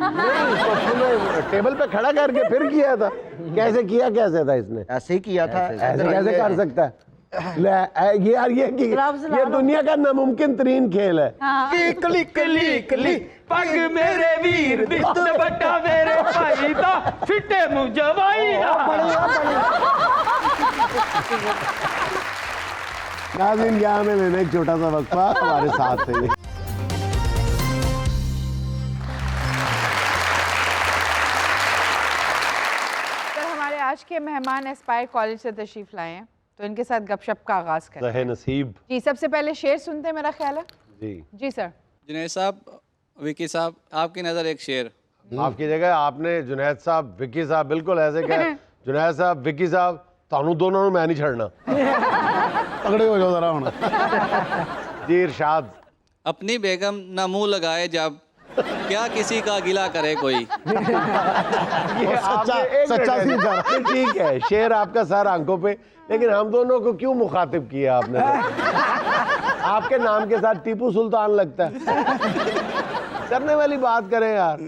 A: टेबल पे खड़ा करके फिर किया था। कैसे किया, कैसे था इसने?
B: ऐसे ही किया था।
A: ऐसे कैसे कर सकता है? ये यार, ये दुनिया का नामुमकिन तरीन खेल है।
B: कीकली कली
E: पग मेरे वीर दी, दुपट्टा मेरे भाई दा, फिटे मुझे वायदा।
A: नाज़रीन, यहाँ में लेने एक छोटा सा वक्फा, हमारे साथ थे।
J: हमारे आज के मेहमान एस्पायर कॉलेज से तशरीफ लाए हैं, तो इनके साथ गपशप का आगाज करें।
A: रहे नसीब
J: जी, सबसे पहले शेर सुनते हैं, मेरा ख्याल है। जी सर।
K: जुनैद साहब, विकी साहब, आपकी नज़र एक शेर।
A: आपकी जगह आपने जुनैद साहब, विकी साहब, बिल्कुल ऐसे कहा। जुनैद साहब, विकी साहब, तानू दोनों मैं नहीं छड़ना।
C: तगड़े हो जाओ जरा होना।
A: जी इरशाद।
K: अपनी बेगम ना मुंह लगाए जब, क्या किसी का गिला करे कोई।
A: सच्चा ठीक है, शेर आपका सर आंखों पे, लेकिन हम दोनों को क्यों मुखातिब किया आपने? आपके नाम के साथ टीपू सुल्तान लगता है। करने वाली बात करें यार।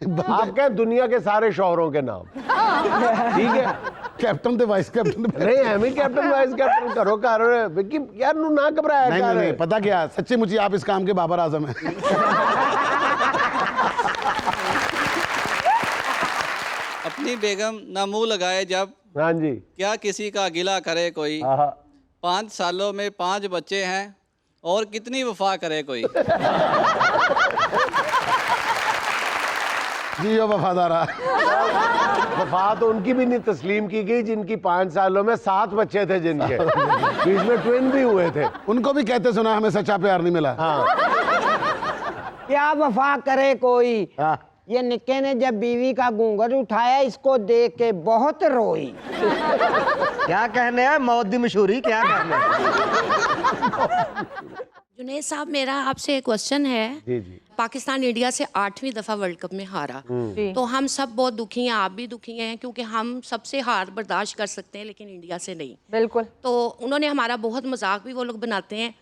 A: आप कहें दुनिया के सारे शौहरों के नाम, ठीक है?
C: कैप्टन थे, वाइस कैप्टन
A: नहीं, हम ही कैप्टन वाइस कैप्टन करो कर यार, नू ना घबराया।
C: नहीं, पता क्या, सच्ची मुझी आप इस काम के बाबर आजम हैं।
K: कितनी बेगम ना मुंह लगाए जब,
A: हाँ जी।
K: क्या किसी का गिला करे कोई।
A: आहा।
K: 5 सालों में 5 बच्चे हैं और कितनी वफा करे कोई।
C: जी यो वफादारा।
A: वफा तो उनकी भी नहीं तस्लीम की गई जिनकी 5 सालों में 7 बच्चे थे, जिनके बीच में ट्विन भी हुए थे।
C: उनको भी कहते सुना हमें सच्चा प्यार नहीं मिला।
A: हाँ।
H: क्या वफा करे कोई।
A: हाँ।
H: ये निक्के ने जब बीवी का घूंघट उठाया, इसको देख के बहुत रोई।
B: क्या कहने हैं, मौत दी मशहूरी क्या कहने हैं।
L: जुनैद साहब, मेरा आपसे एक क्वेश्चन है।
A: जी जी।
L: पाकिस्तान इंडिया से 8वीं दफ़ा वर्ल्ड कप में हारा, तो हम सब बहुत दुखी हैं, आप भी दुखी हैं, क्योंकि हम सबसे हार बर्दाश्त कर सकते हैं लेकिन इंडिया से नहीं।
J: बिल्कुल।
L: तो उन्होंने हमारा बहुत मजाक भी वो लोग बनाते हैं।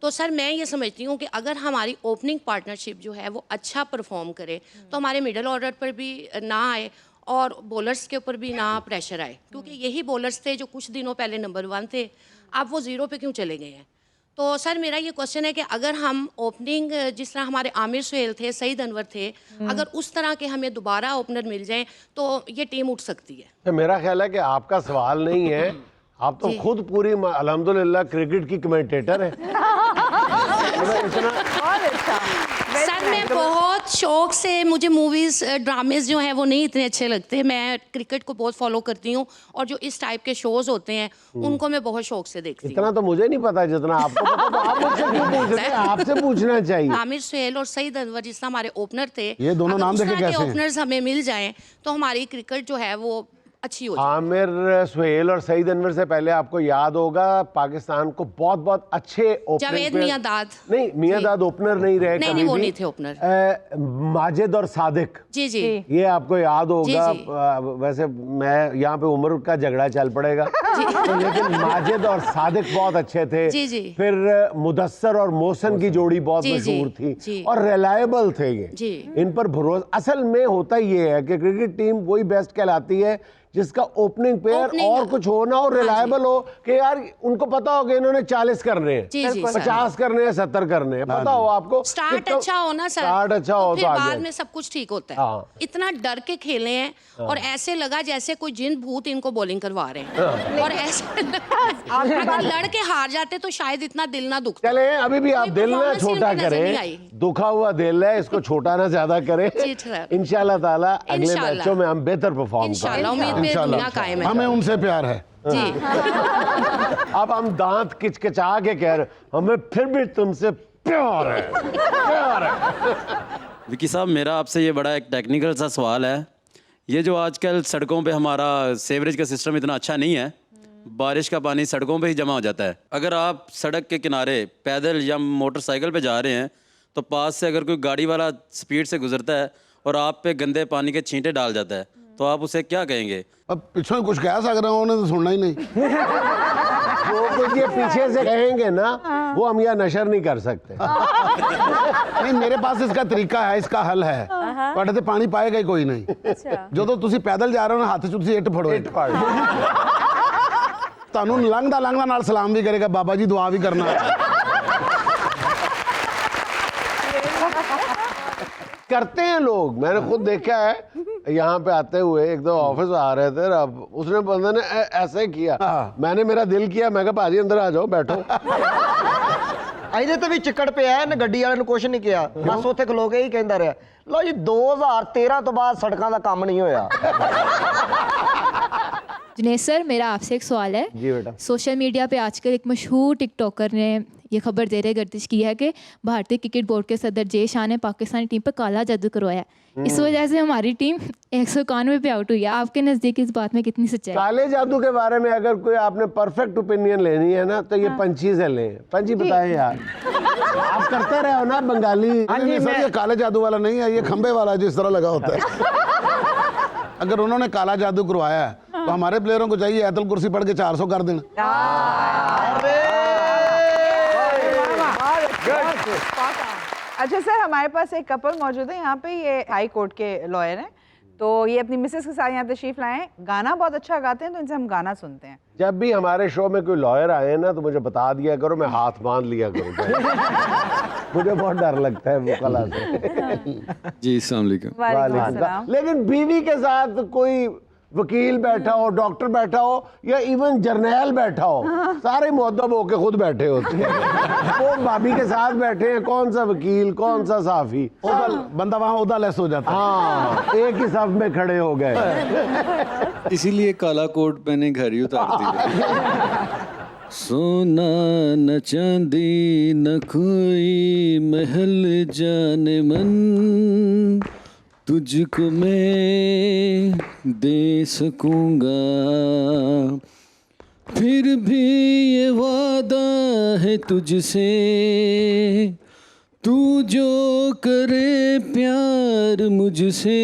L: तो सर मैं ये समझती हूँ कि अगर हमारी ओपनिंग पार्टनरशिप जो है वो अच्छा परफॉर्म करे तो हमारे मिडल ऑर्डर पर भी ना आए और बॉलर्स के ऊपर भी ना प्रेशर आए, क्योंकि यही बॉलर्स थे जो कुछ दिनों पहले नंबर 1 थे, अब वो 0 पे क्यों चले गए हैं। तो सर मेरा ये क्वेश्चन है कि अगर हम ओपनिंग जिस तरह हमारे आमिर सुहेल थे, सईद अनवर थे, अगर उस तरह के हमें दोबारा ओपनर मिल जाएं तो ये टीम उठ सकती है।
A: तो मेरा ख्याल है कि आपका सवाल नहीं है, आप तो खुद पूरी अल्हम्दुलिल्लाह क्रिकेट की कमेंटेटर है।
L: सर मैं बहुत शौक से, मुझे मूवीज ड्रामेज जो हैं वो नहीं इतने अच्छे लगते, मैं क्रिकेट को बहुत फॉलो करती हूँ और जो इस टाइप के शोज होते हैं उनको मैं बहुत शौक से देखती हूँ।
A: इतना तो मुझे नहीं पता जितना आपको पता, तो आप मुझसे क्यों पूछ रहे हैं? आपसे पूछना चाहिए।
L: आमिर सुहेल और सईद अनवर जिस तरह हमारे ओपनर थे,
C: ये दोनों नाम देखे कैसे हैं?
L: ओपनर्स हमें मिल जाएं तो हमारी क्रिकेट जो है वो अच्छी हो जाए।
A: आमिर सुहेल और सईद अनवर से पहले आपको याद होगा पाकिस्तान को बहुत बहुत अच्छे
L: जावेद मियांदाद,
A: नहीं मियांदाद ओपनर नहीं रहे,
L: नहीं वो नहीं थे ओपनर।
A: माजिद और सादिक,
L: जी जी,
A: ये आपको याद होगा।
L: जी।
A: वैसे मैं यहाँ पे उम्र का झगड़ा चल पड़ेगा तो, लेकिन माजिद और सादिक बहुत अच्छे थे।
L: जी जी।
A: फिर मुदस्सर और मोहसन की जोड़ी बहुत मशहूर थी और रिलायबल थे ये, इन पर भरोसा। असल में होता ये है कि क्रिकेट टीम वही बेस्ट कहलाती है जिसका ओपनिंग पेयर और कुछ हो ना, और रिलायबल हो कि यार उनको पता हो कि इन्होंने 40 करने हैं, 50 करने हैं, 70 करने हैं, पता हो आपको।
L: स्टार्ट अच्छा हो ना सर,
A: स्टार्ट अच्छा हो
L: तो बाद में सब कुछ ठीक होता है। इतना डर के खेले हैं और ऐसे लगा जैसे कोई जिन भूत इनको बॉलिंग करवा रहे हैं, और ऐसे अगर लड़ के हार जाते तो शायद इतना दिल ना दुखता।
A: चले अभी भी आप दिल ना छोटा करें, दुखा हुआ दिल है, इसको छोटा ना ज्यादा करें। इंशाल्लाह ताला अगले मैचों में हम बेहतर परफॉर्म करेंगे।
C: हमें उनसे प्यार है
L: जी।
A: अब हम दांत किचकिचा के कह रहे, हमें फिर भी तुमसे प्यार है, प्यार है।
M: विकी साहब, मेरा आपसे ये बड़ा एक टेक्निकल सा सवाल है। ये जो आजकल सड़कों पे हमारा सीवरेज का सिस्टम इतना अच्छा नहीं है, बारिश का पानी सड़कों पे ही जमा हो जाता है। अगर आप सड़क के किनारे पैदल या मोटरसाइकिल पे जा रहे हैं तो पास से अगर कोई गाड़ी वाला स्पीड से गुजरता है और आप पे गंदे पानी के छींटे डाल जाता है तो आप उसे क्या कहेंगे?
C: अब पीछे कुछ कह सक रहा हूँ, उन्हें तो सुनना ही नहीं।
A: जो कुछ ये पीछे से कहेंगे ना वो हम यहाँ नशर नहीं कर सकते।
C: नहीं, मेरे पास इसका तरीका है, इसका हल है। पढ़ते तो पानी पाएगा ही कोई नहीं। जो तो तुसी पैदल जा रहे हो ना, हाथ च इट फड़ो, इट फाड़ तानू लंघदा लंघदा नाल सलाम भी करेगा, बाबा जी दुआ भी करना।
A: करते हैं लोग, मैंने खुद देखा है। यहाँ पे आते हुए एक दो ऑफिस आ रहे थे, अब उसने बंदे ने ऐसे किया, मैंने मेरा दिल किया, मैं कहा भाजी अंदर आ जाओ बैठो।
B: ਇਹਦੇ ਤੇ ਵੀ ਚਿੱਕੜ ਪਿਆ ਹੈ ਨਾ, ਗੱਡੀ ਵਾਲੇ ਨੂੰ ਕੁਝ ਨਹੀਂ ਕਿਹਾ, ਬਸ ਉੱਥੇ ਖਲੋ ਕੇ ਹੀ ਕਹਿੰਦਾ ਰਿਹਾ। ਲਓ ਜੀ 2013 ਤੋਂ ਬਾਅਦ ਸੜਕਾਂ ਦਾ ਕੰਮ ਨਹੀਂ ਹੋਇਆ।
N: जुनैद सर, मेरा आपसे एक सवाल है।
A: जी बेटा।
N: सोशल मीडिया पे आजकल एक मशहूर टिकटॉकर ने ये खबर दे रहे गर्दिश की है कि भारतीय क्रिकेट बोर्ड के सदर जय शाह ने पाकिस्तानी टीम पर काला जादू करवाया। इस वजह से हमारी टीम 191 पे आउट हुई है। आपके नज़दीक इस बात में कितनी सच्चाई?
A: काले जादू के बारे में अगर कोई आपने परफेक्ट ओपिनियन लेनी है ना तो ये पंची से लें। पंची बताएं यार, आप करते रहे हो ना बंगाली।
C: सर ये काले जादू वाला नहीं है, ये खंबे वाला जिस तरह लगा होता है। अगर उन्होंने काला जादू करवाया है तो हमारे प्लेयरों को चाहिए आयतुल कुर्सी पढ़ के 400 कर देना।
J: अच्छा सर, हमारे पास एक कपल मौजूद है यहाँ पे, ये हाई कोर्ट के लॉयर हैं, तो ये अपनी मिसेस के साथ यहाँ तशरीफ लाए हैं। गाना बहुत अच्छा गाते हैं, तो इनसे हम गाना सुनते हैं।
A: जब भी हमारे शो में कोई लॉयर आए ना तो मुझे बता दिया करो, मैं हाथ बांध लिया करूँ। मुझे बहुत डर लगता है वो कला से।
M: जी अस्सलाम वालेकुम।
A: लेकिन बीवी के साथ कोई वकील बैठा हो, डॉक्टर बैठा हो या इवन जर्नैल बैठा हो, सारे मुअद्दब होके खुद बैठे होते हैं। वो भाभी के साथ बैठे हैं, कौन सा वकील कौन सा साफी,
C: बंदा वहाँ ओदा लेस हो जाता है।
A: हाँ, एक ही सफ में खड़े हो गए।
K: इसीलिए काला कोट मैंने घर ही उतार दिया। सोना न चांदी न कोई महल जाने मन, तुझको मैं दे सकूंगा, फिर भी ये वादा है तुझसे, तू जो करे प्यार मुझसे,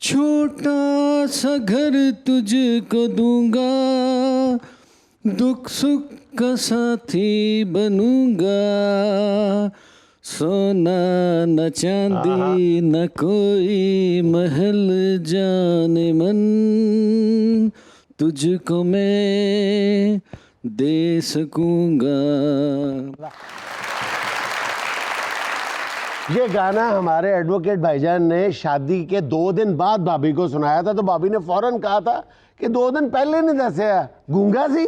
K: छोटा सा घर तुझको दूंगा, दुख सुख का साथी बनूंगा, सोना न चांदी न कोई महल जाने मन, तुझको मैं दे सकूंगा।
A: ये गाना हमारे एडवोकेट भाईजान ने शादी के 2 दिन बाद भाभी को सुनाया था, तो भाभी ने फौरन कहा था कि 2 दिन पहले नहीं दसिया, गूंगा सी।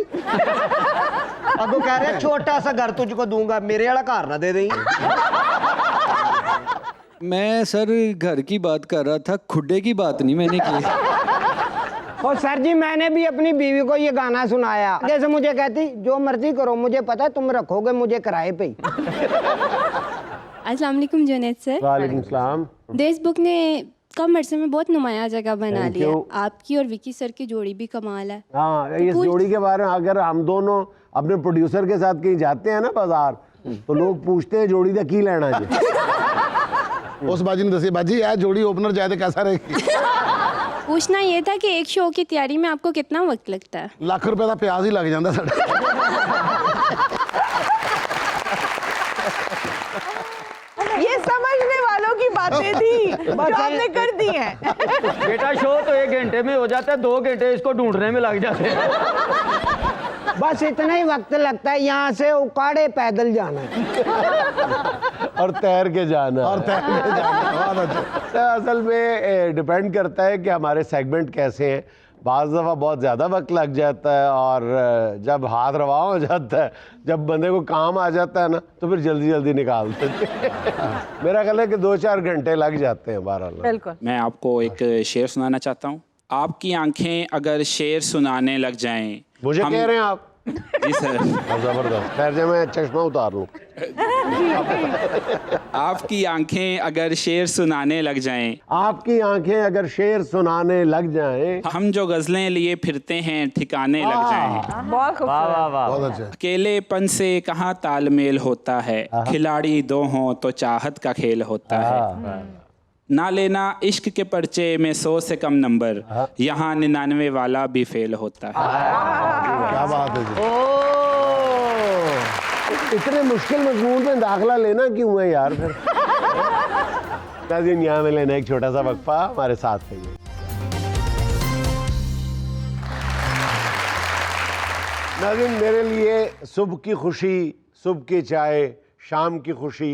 H: अब वो कह रहे हैं छोटा सा घर तुझको दूंगा, मेरे वाला घर ना दे दें।
K: मैं सर घर की बात कर रहा था, खुड्डे की बात नहीं मैंने की।
H: और सर जी मैंने भी अपनी बीवी को ये गाना सुनाया, जैसे मुझे कहती जो मर्जी करो, मुझे पता है तुम रखोगे मुझे किराए पे।
O: अस्सलाम वालेकुम जुनैद सर।
A: वालेकुम सलाम।
O: देश बुक ने कम अरसे में बहुत नुमाया जगह बना
A: Thank
O: लिया।
A: you.
O: आपकी और विकी सर की जोड़ी भी कमाल है।
A: हाँ, इस जोड़ी के बारे में अगर हम दोनों अपने प्रोड्यूसर के साथ कहीं जाते हैं ना बाजार, तो लोग पूछते हैं जोड़ी का की लेना जी।
C: उस बाजी ने दसी बाजी यार जोड़ी ओपनर जाए तो कैसा रहेगी।
O: पूछना ये था कि एक शो की तैयारी में आपको कितना वक्त लगता है?
C: ਲੱਖ रुपए का प्याज ही लग जाता साਡਾ।
J: ये समझने वालों की बातें थी जो आपने कर दी हैं।
E: बेटा शो तो 1 घंटे में हो जाता है, 2 घंटे इसको ढूंढने में लग जाते हैं।
H: बस इतना ही वक्त लगता है, यहाँ से उकाड़े पैदल जाना है
A: और तैर के जाना,
C: और तैर के जाना। बहुत अच्छा।
A: तो असल में डिपेंड करता है कि हमारे सेगमेंट कैसे हैं। बाज़ दफ़ा बहुत ज़्यादा वक्त लग जाता है, और जब हाथ रवा हो जाता है, जब बंदे को काम आ जाता है ना, तो फिर जल्दी जल्दी निकाल देते हैं। मेरा ख्याल है कि 2-4 घंटे लग जाते हैं। बहरहाल
J: बिल्कुल।
P: मैं आपको एक शेर सुनाना चाहता हूँ। आपकी आंखें अगर शेर सुनाने लग जाएं,
A: मुझे कह रहे हैं आप?
P: जी सर।
A: जबरदस्त। खैर जब मैं चश्मा उतार लूँ।
P: आपकी आंखें अगर शेर सुनाने लग जाएं,
A: आपकी आंखें अगर शेर सुनाने लग जाएं,
P: हम जो गजलें लिए फिरते हैं ठिकाने लग जाएं।
J: बहुत खूबसूरत।
C: बहुत अच्छा।
P: अकेलेपन से कहाँ तालमेल होता है, खिलाड़ी 2 हों तो चाहत का खेल होता है। ना लेना इश्क के पर्चे में 100 से कम नंबर, यहाँ 99 वाला भी फेल होता है।
C: क्या बात है जी।
A: इतने मुश्किल मजमून में दाखिला लेना क्यों है यार फिर? नाज़रीन, यहाँ में लेना एक छोटा सा वक्फा, हमारे साथ रहिए। नाज़रीन, मेरे लिए सुबह की खुशी सुबह की चाय, शाम की खुशी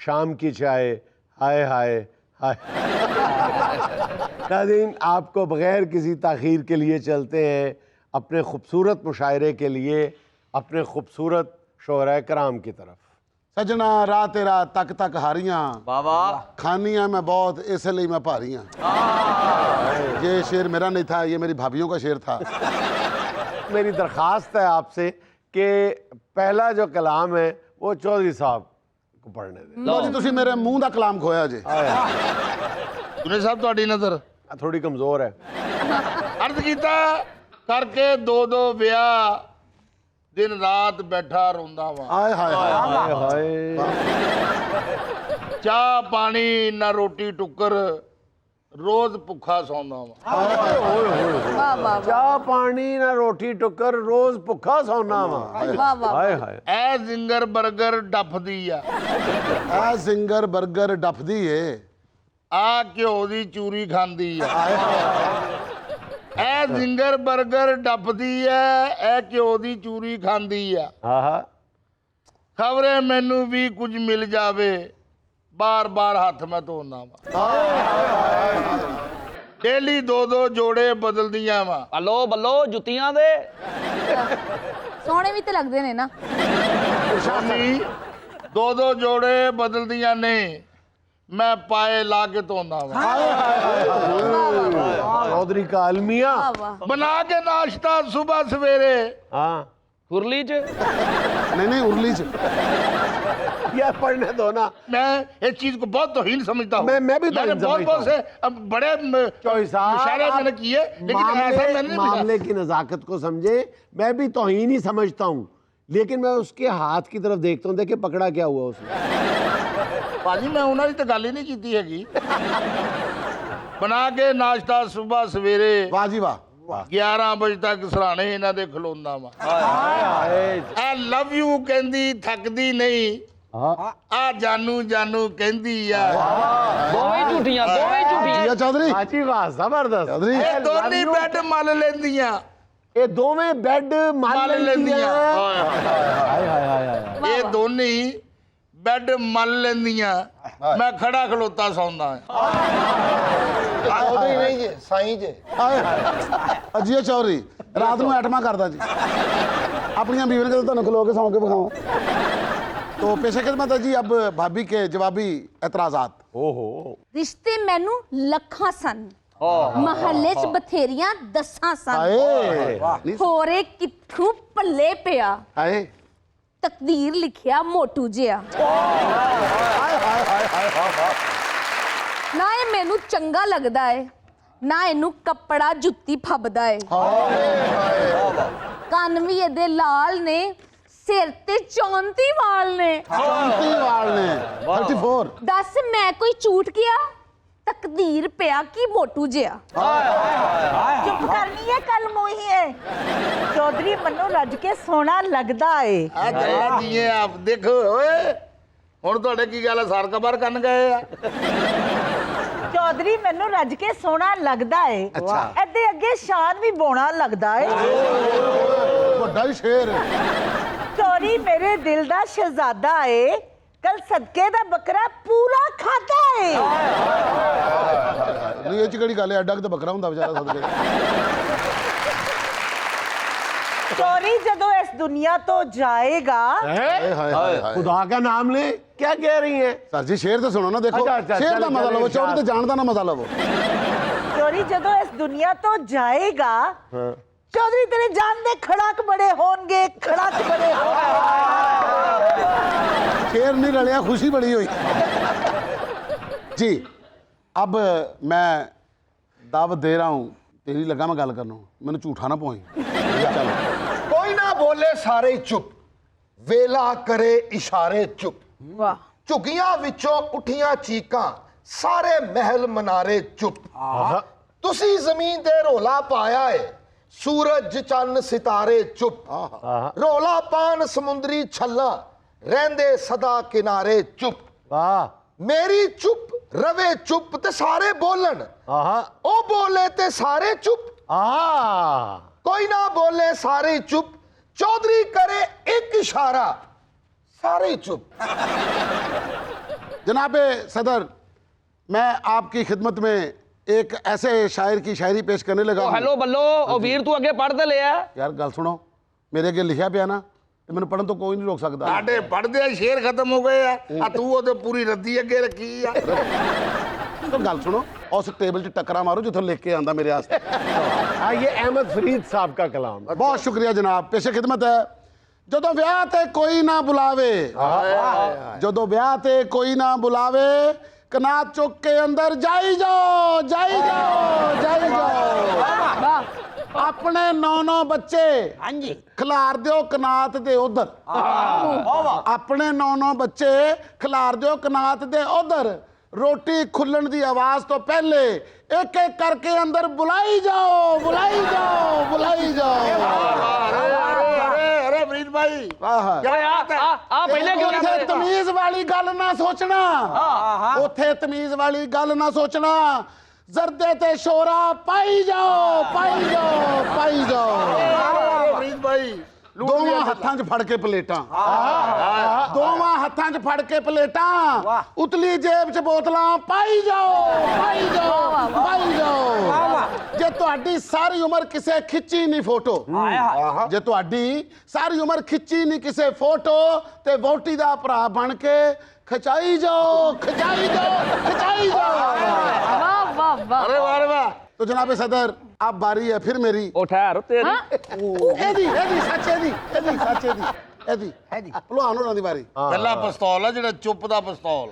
A: शाम की चाय, हाय हाय हाय। नाज़रीन, आपको बग़ैर किसी ताख़ीर के लिए चलते हैं अपने खूबसूरत मुशायरे के लिए अपने खूबसूरत शोहरा कराम की तरफ।
C: सजना राह तेरा तक तक हारियां, खानियां मैं बहुत इसलिए मैं भारियां। ये शेर मेरा नहीं था, ये मेरी भाभीियों का शेर था।
A: मेरी दरख्वास्त है आपसे कि पहला जो कलाम है वो चौधरी साहब को पढ़ने दें।
C: लो जी, तुसी मेरे मुंह दा कलाम खोया जी।
D: चौधरी साहब ਤੁਹਾਡੀ नजर
A: थोड़ी कमजोर है।
D: अर्ज कीता करके 2-2 ਵਿਆਹ दिन रात बैठा रोंदा वा।
C: हाय हाय हाय
A: हाय।
D: चाह पानी ना रोटी टुकर रोज भुखा सौंदा वा।
A: चाह पानी ना रोटी टुकर रोज भुखा सौना वा। हाय हाय।
D: ए जिंगर बर्गर डफदी आ,
C: ए जिंगर बर्गर डफदी है,
D: आ घ्यो दी चूरी खांदी आ। ए जिंगर बर्गर डफदी है, ए घ्यो दी चूरी खांदी आ। खबरे मैनू भी कुछ मिल जावे, बार बार हाथ मैं धोना वा। ਡੇਲੀ 2-2 ਜੋੜੇ ਬਦਲਦੀਆਂ ਵਾ
I: ਬੱਲੋ ਬੱਲੋ ਜੁੱਤੀਆਂ ਦੇ
G: ਸੋਹਣੇ ਵੀ ਤੇ ਲੱਗਦੇ ਨੇ ਨਾ।
D: ਸ਼ਾਮੀ 2-2 ਜੋੜੇ ਬਦਲਦੀਆਂ ਨੇ, ਮੈਂ ਪਾਏ ਲਾ ਕੇ ਧੋਂਦਾ ਵਾ।
A: चौधरी का अलमिया
D: बना के नाश्ता सुबह सवेरे।
A: हाँ
I: उर्ली च
C: नहीं उर्ली च
A: यार पढ़ने दो ना।
D: मैं इस चीज को बहुत तौहीन समझता हूँ।
A: मैं भी
D: मैंने बहुत से बड़े मुशायरे मैंने किए, लेकिन ऐसा मैंने नहीं
A: मामले की नजाकत को समझे। मैं भी तौहीन ही समझता हूँ, लेकिन मैं उसके हाथ की तरफ देखता हूँ। देखिए पकड़ा क्या हुआ उसने।
D: भाजी मैं उन्होंने तो गल ही नहीं की हैगी। बना के नाश्ता सुबह सवेरे,
C: वाह जी वाह,
D: 11 बजे तक सराणे इन्हां दे खलोंदा वा। आई लव यू कहंदी थकदी नहीं, आ जानू जानू कहंदी आ।
I: दोवें झूठियां
C: जिया चौधरी।
A: हाँ जी वाह, जबरदस्त।
C: चौधरी
D: ये दोनी बेड मल लेंदियां,
A: ये दोवें बेड मल लेंदियां।
D: ये दोनी बेड मल लेंदियां, मैं खड़ा खलोता सौंदा
C: चौधरी नहीं जी, साईं जी। जिया चौधरी रात ਨੂੰ ਐਟਮਾ ਕਰਦਾ ਜੀ अपनी बीवी ने ਤੁਹਾਨੂੰ खलो के सौ के बखाओ। तो पेशे खिदमत है जी। अब भाभी के जवाबी एतराजात।
A: ओहो
F: रिश्ते मैनू लखां सन, महल्ले च बथेरियां दसां सन,
C: हाय
F: होरे कित्थों पल्ले पिया,
C: हाय
F: तकदीर लिखिया मोटू जिया। ना ये मैनू चंगा लगदा है, ना इनू कपड़ा जुत्ती फबदा है। ਕੰਨ ਵੀ ਇਹਦੇ ਲਾਲ ਨੇ, ਸਿਰ ਤੇ 34 ਵਾਲ ਨੇ।
C: 34 ਵਾਲ ਨੇ 34।
F: ਦੱਸ ਮੈਂ ਕੋਈ ਝੂਠ ਕਿਹਾ? ਤਕਦੀਰ ਪਿਆ ਕੀ ਮੋਟੂ ਜਿਆ।
G: ਚੁੱਪ ਕਰਨੀ ਹੈ ਕੱਲ ਮੋਹੀ ਹੈ। ਚੌਧਰੀ ਮੈਨੂੰ ਰੱਜ ਕੇ ਸੋਹਣਾ ਲੱਗਦਾ ਏ।
D: ਆ ਗੱਲਾਂ ਦੀਆਂ ਆਪ ਦੇਖੋ ਓਏ, ਹੁਣ ਤੁਹਾਡੇ ਕੀ ਗੱਲ ਸਾਰ ਕਬਰ ਕਰਨ ਗਏ ਆ?
G: ਚੌਧਰੀ ਮੈਨੂੰ ਰੱਜ ਕੇ ਸੋਹਣਾ ਲੱਗਦਾ ਏ। ਇਹਦੇ ਅੱਗੇ ਸ਼ਾਨ ਵੀ ਬੋਣਾ ਲੱਗਦਾ ਏ।
C: ਵੱਡਾ ਹੀ ਸ਼ੇਰ।
G: ਚੋਰੀ ਮੇਰੇ ਦਿਲ ਦਾ ਸ਼ਹਿਜ਼ਾਦਾ ਏ, ਕੱਲ ਸਦਕੇ ਦਾ ਬੱਕਰਾ ਪੂਰਾ ਖਾਦਾ ਏ।
C: ਨਹੀਂ ਇਹ ਚ ਕਿਹੜੀ ਗੱਲ ਹੈ, ਐਡਾ ਕਿ ਤਾਂ ਬੱਕਰਾ ਹੁੰਦਾ ਵਿਚਾਰਾ ਸਦਕੇ।
G: चोरी जदों इस दुनिया तो जाएगा।
A: खुदा का नाम ले, क्या कह रही है?
C: सर जी शेर तो सुनो ना। देखो शेर का मजा लो, चोरी तो जानता ना मजा लो।
G: चोरी जदों इस दुनिया तो जाएगा, चौधरी तेरे जान दे खड़ाक बड़े होंगे, खड़ाक बड़े होंगे।
C: शेर नहीं रलिया, खुशी बड़ी हुई जी। अब मैं दावत दे रहा हूँ, तेरी लगा मैं गल करना, मैंने झूठा ना पवाई। चलो
Q: कोई ना बोले सारे चुप, वेला करे इशारे चुप।
J: वाह।
Q: झुगियां विचों उठियां चीकां, सारे महल मनारे चुप। तुसी जमीन ते रोला पाया है, सूरज चन्न सितारे चुप। रोला पान समुंदरी छल्ला, रहंदे सदा किनारे चुप। मेरी चुप रवे चुप ते सारे बोलन, ओ बोले ते सारे चुप। कोई ना बोले सारे चुप, चौधरी करे एक इशारा, सारे चुप।
C: जनाबे सदर, मैं आपकी खिदमत में एक ऐसे शायर की शायरी पेश करने लगा।
I: हेलो बल्लो, ओ वीर तू अगे पढ़ दे लिया
C: यार। गल सुनो, मेरे अगे लिखा पिया ना, तो मैंने पढ़न तो कोई नहीं रोक सकता।
D: ਸਾਡੇ ਪੜਦੇ ਸ਼ੇਰ ਖਤਮ ਹੋ ਗਏ ਆ, ਤੂੰ ਉਹਦੇ ਪੂਰੀ ਰੱਦੀ ਅੱਗੇ ਰੱਖੀ ਆ।
C: तो गल सुनो, उस टेबल च टकरा मारो जिथों लेके आंदा मेरे वास्ते।
A: ये अहमद फरीद साहब का कलाम।
C: बहुत शुक्रिया जनाब, पेशे खिदमत है। जदों ब्याह ते कोई ना बुलावे, जदों ब्याह ते कोई ना बुलावे, कनात चुक के अंदर जाई जाओ, जाई जाओ, जाई जाओ। अपने 9 बच्चे खिलार दियो कनात दे उधर। अपने 9 बच्चे खिलार दियो कनात दे उधर। रोटी खुलन दी आवाज तो पहले एक एक करके अंदर बुलाई जाओ, बुलाई जाओ, बुलाई जाओ।
D: अरे फरीद भाई,
I: पहले क्यों
C: उथे तमीज वाली गल ना सोचना, उथे तमीज वाली गल ना सोचना। जर्दे ते शोरा पाई जाओ, पाई जाओ, पाई जाओ।
D: फरीद भाई
C: ਦੋਵਾਂ ਹੱਥਾਂ 'ਚ ਫੜ ਕੇ ਪਲੇਟਾਂ, ਦੋਵਾਂ ਹੱਥਾਂ 'ਚ ਫੜ ਕੇ ਪਲੇਟਾਂ, ਉਤਲੀ ਜੇਬ 'ਚ ਬੋਤਲਾਂ ਪਾਈ ਜਾਓ, ਪਾਈ ਜਾਓ, ਪਾਈ ਜਾਓ। ਤੁਹਾਡੀ ਸਾਰੀ ਉਮਰ ਕਿਸੇ ਖਿੱਚੀ ਨਹੀਂ ਫੋਟੋ ਜੇ ਤੁਹਾਡੀ ਸਾਰੀ ਉਮਰ ਖਿੱਚੀ ਨਹੀਂ ਕਿਸੇ ਫੋਟੋ ਤੇ ਵੋਟੀ ਦਾ ਭਰਾ ਬਣ ਕੇ खिंचाई जाओ खिंचाई जाओ खिंचाई जाओ।
F: वाह वाह वाह।
C: अरे वाह वाह। तो जनाब सदर अब बारी है फिर मेरी।
I: ठहर तेरी
C: एदी सच एदी भलवान होना दी बारी।
D: पहला पिस्तौल है जेड़ा चुप दा पिस्तौल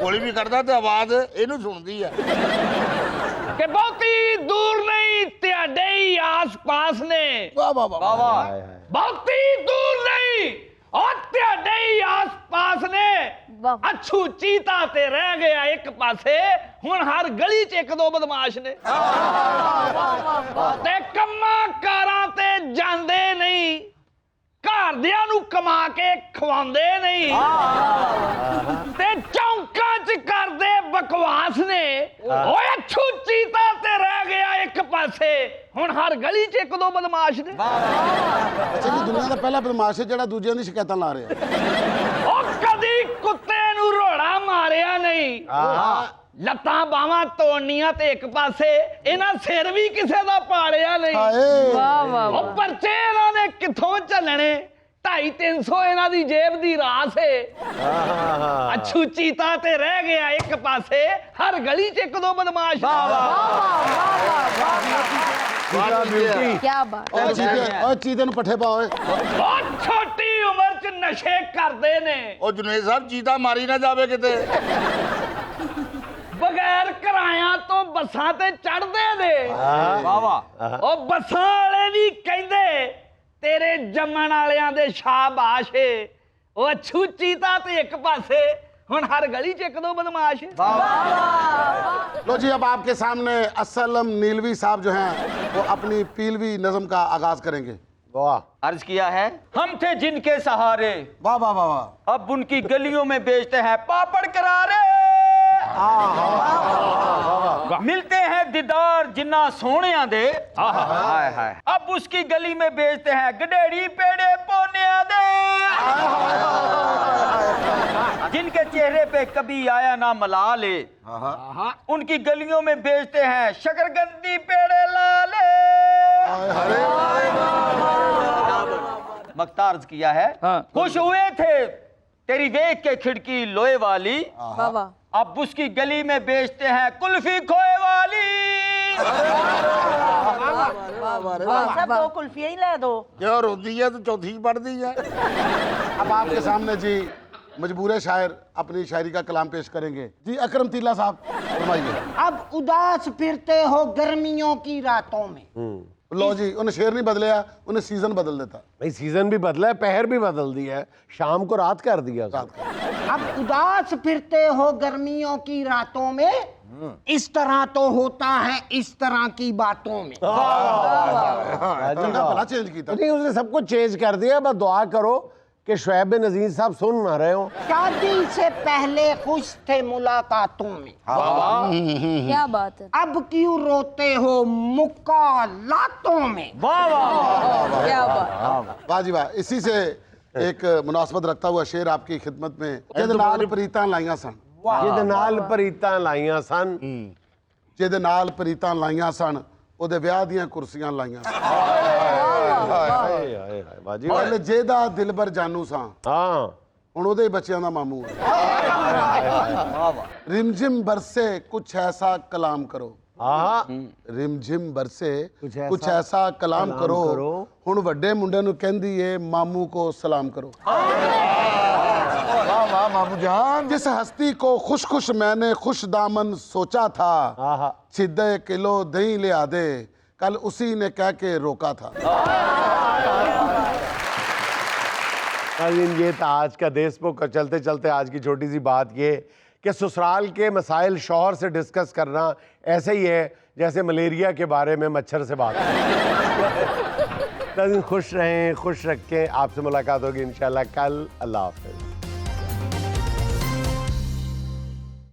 D: गोली भी करदा ते आवाज इनू सुनदी है
I: कि बहुती दूर नहीं त्याडे ही आस-पास ने।
C: वाह वाह वाह वाह।
I: बहुती दूर नहीं और त्याडे ही आस-पास ने। अच्छू चीता ते रह गया एक पासे हुण हर गली च एक दो बदमाश ने ते कम्मा कारां ते जांदे नहीं घरदियां नू कमा के खवांदे नहीं ते चौंकां च करदे बकवास ने। ओए अच्छू चीता ते रह गया एक पासे हुण हर गली च एक दो बदमाश ने।
C: अच्छा जी दुनिया दा पहला बदमाश है जेड़ा दूजियां दी शिकायतां ला रहा है।
I: ओ कदी कुत्ते नू रोड़ा मारिया नहीं लत्तां बावां तोड़नियां ते एक पासे इन्हां सिर भी किसे दा पाड़िया नहीं।
F: वाह वाह
I: ओ परचे इन्हां ने किथों चलने 250-300 इन्हां दी जेब दी रास है। अच्छू चीता ते रह गया एक पासे हर गली च एक दो बदमाश।
F: क्या बात।
C: और चीते नू पट्ठे पाओ।
I: बहुत छोटी उम्र च नशे करदे ने।
D: ओ जुनेद साहब चीता मारी ना जावे किते
I: बगैर किराया तो बसां ते चढ़दे ने। वाह वाह। ओ बसां वाले भी कहंदे तेरे जम्मण वालियां दे शाबाश है। ओ अच्छू चीता ते एक पासे हुण हर गली च एक दो बदमाश।
C: लो जी अब आपके सामने असलम नीलवी साहब जो हैं वो अपनी पीलवी नज़म का आगाज करेंगे। वाह।
E: अर्ज किया है हम थे जिनके सहारे।
C: वाह वाह वाह वाह।
E: अब उनकी गलियों में बेचते हैं पापड़ करारे। मिलते हैं दीदार जिन्ना सोनिया दे। अब उसकी गली में बेचते हैं गडेड़ी पेड़े पोनिया दे। जिनके चेहरे पे कभी आया ना मलाले उनकी गलियों में बेचते हैं शकरकंदी पेड़े लाले। मख्तार किया है खुश हुए थे तेरी देख के खिड़की लोहे वाली। अब उसकी गली में बेचते हैं कुल्फी खोए वाली।
G: सब दो कुल्फियां ही ला दो।
D: क्यों रोती है तो चौथी पढ़ती है।
C: अब आपके सामने जी मजबूर शायर अपनी शायरी का कलाम पेश करेंगे। जी अकरम तीला साहब फरमाइए।
H: अब उदास फिरते हो गर्मियों की रातों में।
C: लो जी उन्हें शेर नहीं बदलिया उन्हें सीजन बदल देता।
A: भाई सीजन भी बदला है पहर भी बदल दिया है शाम को रात कर दिया।
H: अब उदास फिरते हो गर्मियों की रातों में इस तरह तो होता है इस तरह की बातों में।
C: भला चेंज किया
A: नहीं उसने सब कुछ चेंज कर दिया। बस दुआ करो कि शुएब नज़ीर साहब सुन ना रहे हो।
H: शादी से पहले खुश थे मुलाकातों में।
F: क्या बात है।
H: अब क्यों रोते हो मुकालातों में।
F: क्या बात।
C: वाह जी वाह। इसी से एक मुनासबत रखता हुआ शेर आपकी खिदमत में। जिद नाल परीतां लाइयां सन।
A: जिद नाल परीतां लाइयां सन।
C: जिद नाल परीतां लाइयां सन ਉਹਦੇ ਵਿਆਹ ਦੀਆਂ ਕੁਰਸੀਆਂ ਲਾਈਆਂ। ਪਹਿਲੇ ਜਿਹਦਾ ਦਿਲਬਰ ਜਾਨੂ ਸਾਂ ਹੁਣ ਉਹਦੇ ਬੱਚਿਆਂ ਦਾ ਮਾਮੂ ਰਿਮਝਿਮ ਬਰਸੇ ਕੁਛ ਐਸਾ ਕਲਾਮ ਕਰੋ। ਰਿਮਝਿਮ ਬਰਸੇ ਕੁਛ ਐਸਾ ਕਲਾਮ ਕਰੋ ਹੁਣ ਵੱਡੇ ਮੁੰਡੇ ਨੂੰ ਕਹਿੰਦੀ ਏ ਮਾਮੂ ਕੋ ਸਲਾਮ ਕਰੋ। वाह वाह मामू जान। जिस हस्ती को खुश खुश मैंने खुश दामन सोचा था सीधे किलो दही ले आ दे कल उसी ने कह के रोका था।
A: ये था आज का देशमुख। चलते चलते आज की छोटी सी बात ये कि ससुराल के मसाइल शौहर से डिस्कस करना ऐसे ही है जैसे मलेरिया के बारे में मच्छर से बात करना। खुश रहें खुश रखें। आपसे मुलाकात होगी इंशाल्लाह कल। अल्लाह हाफ़िज़।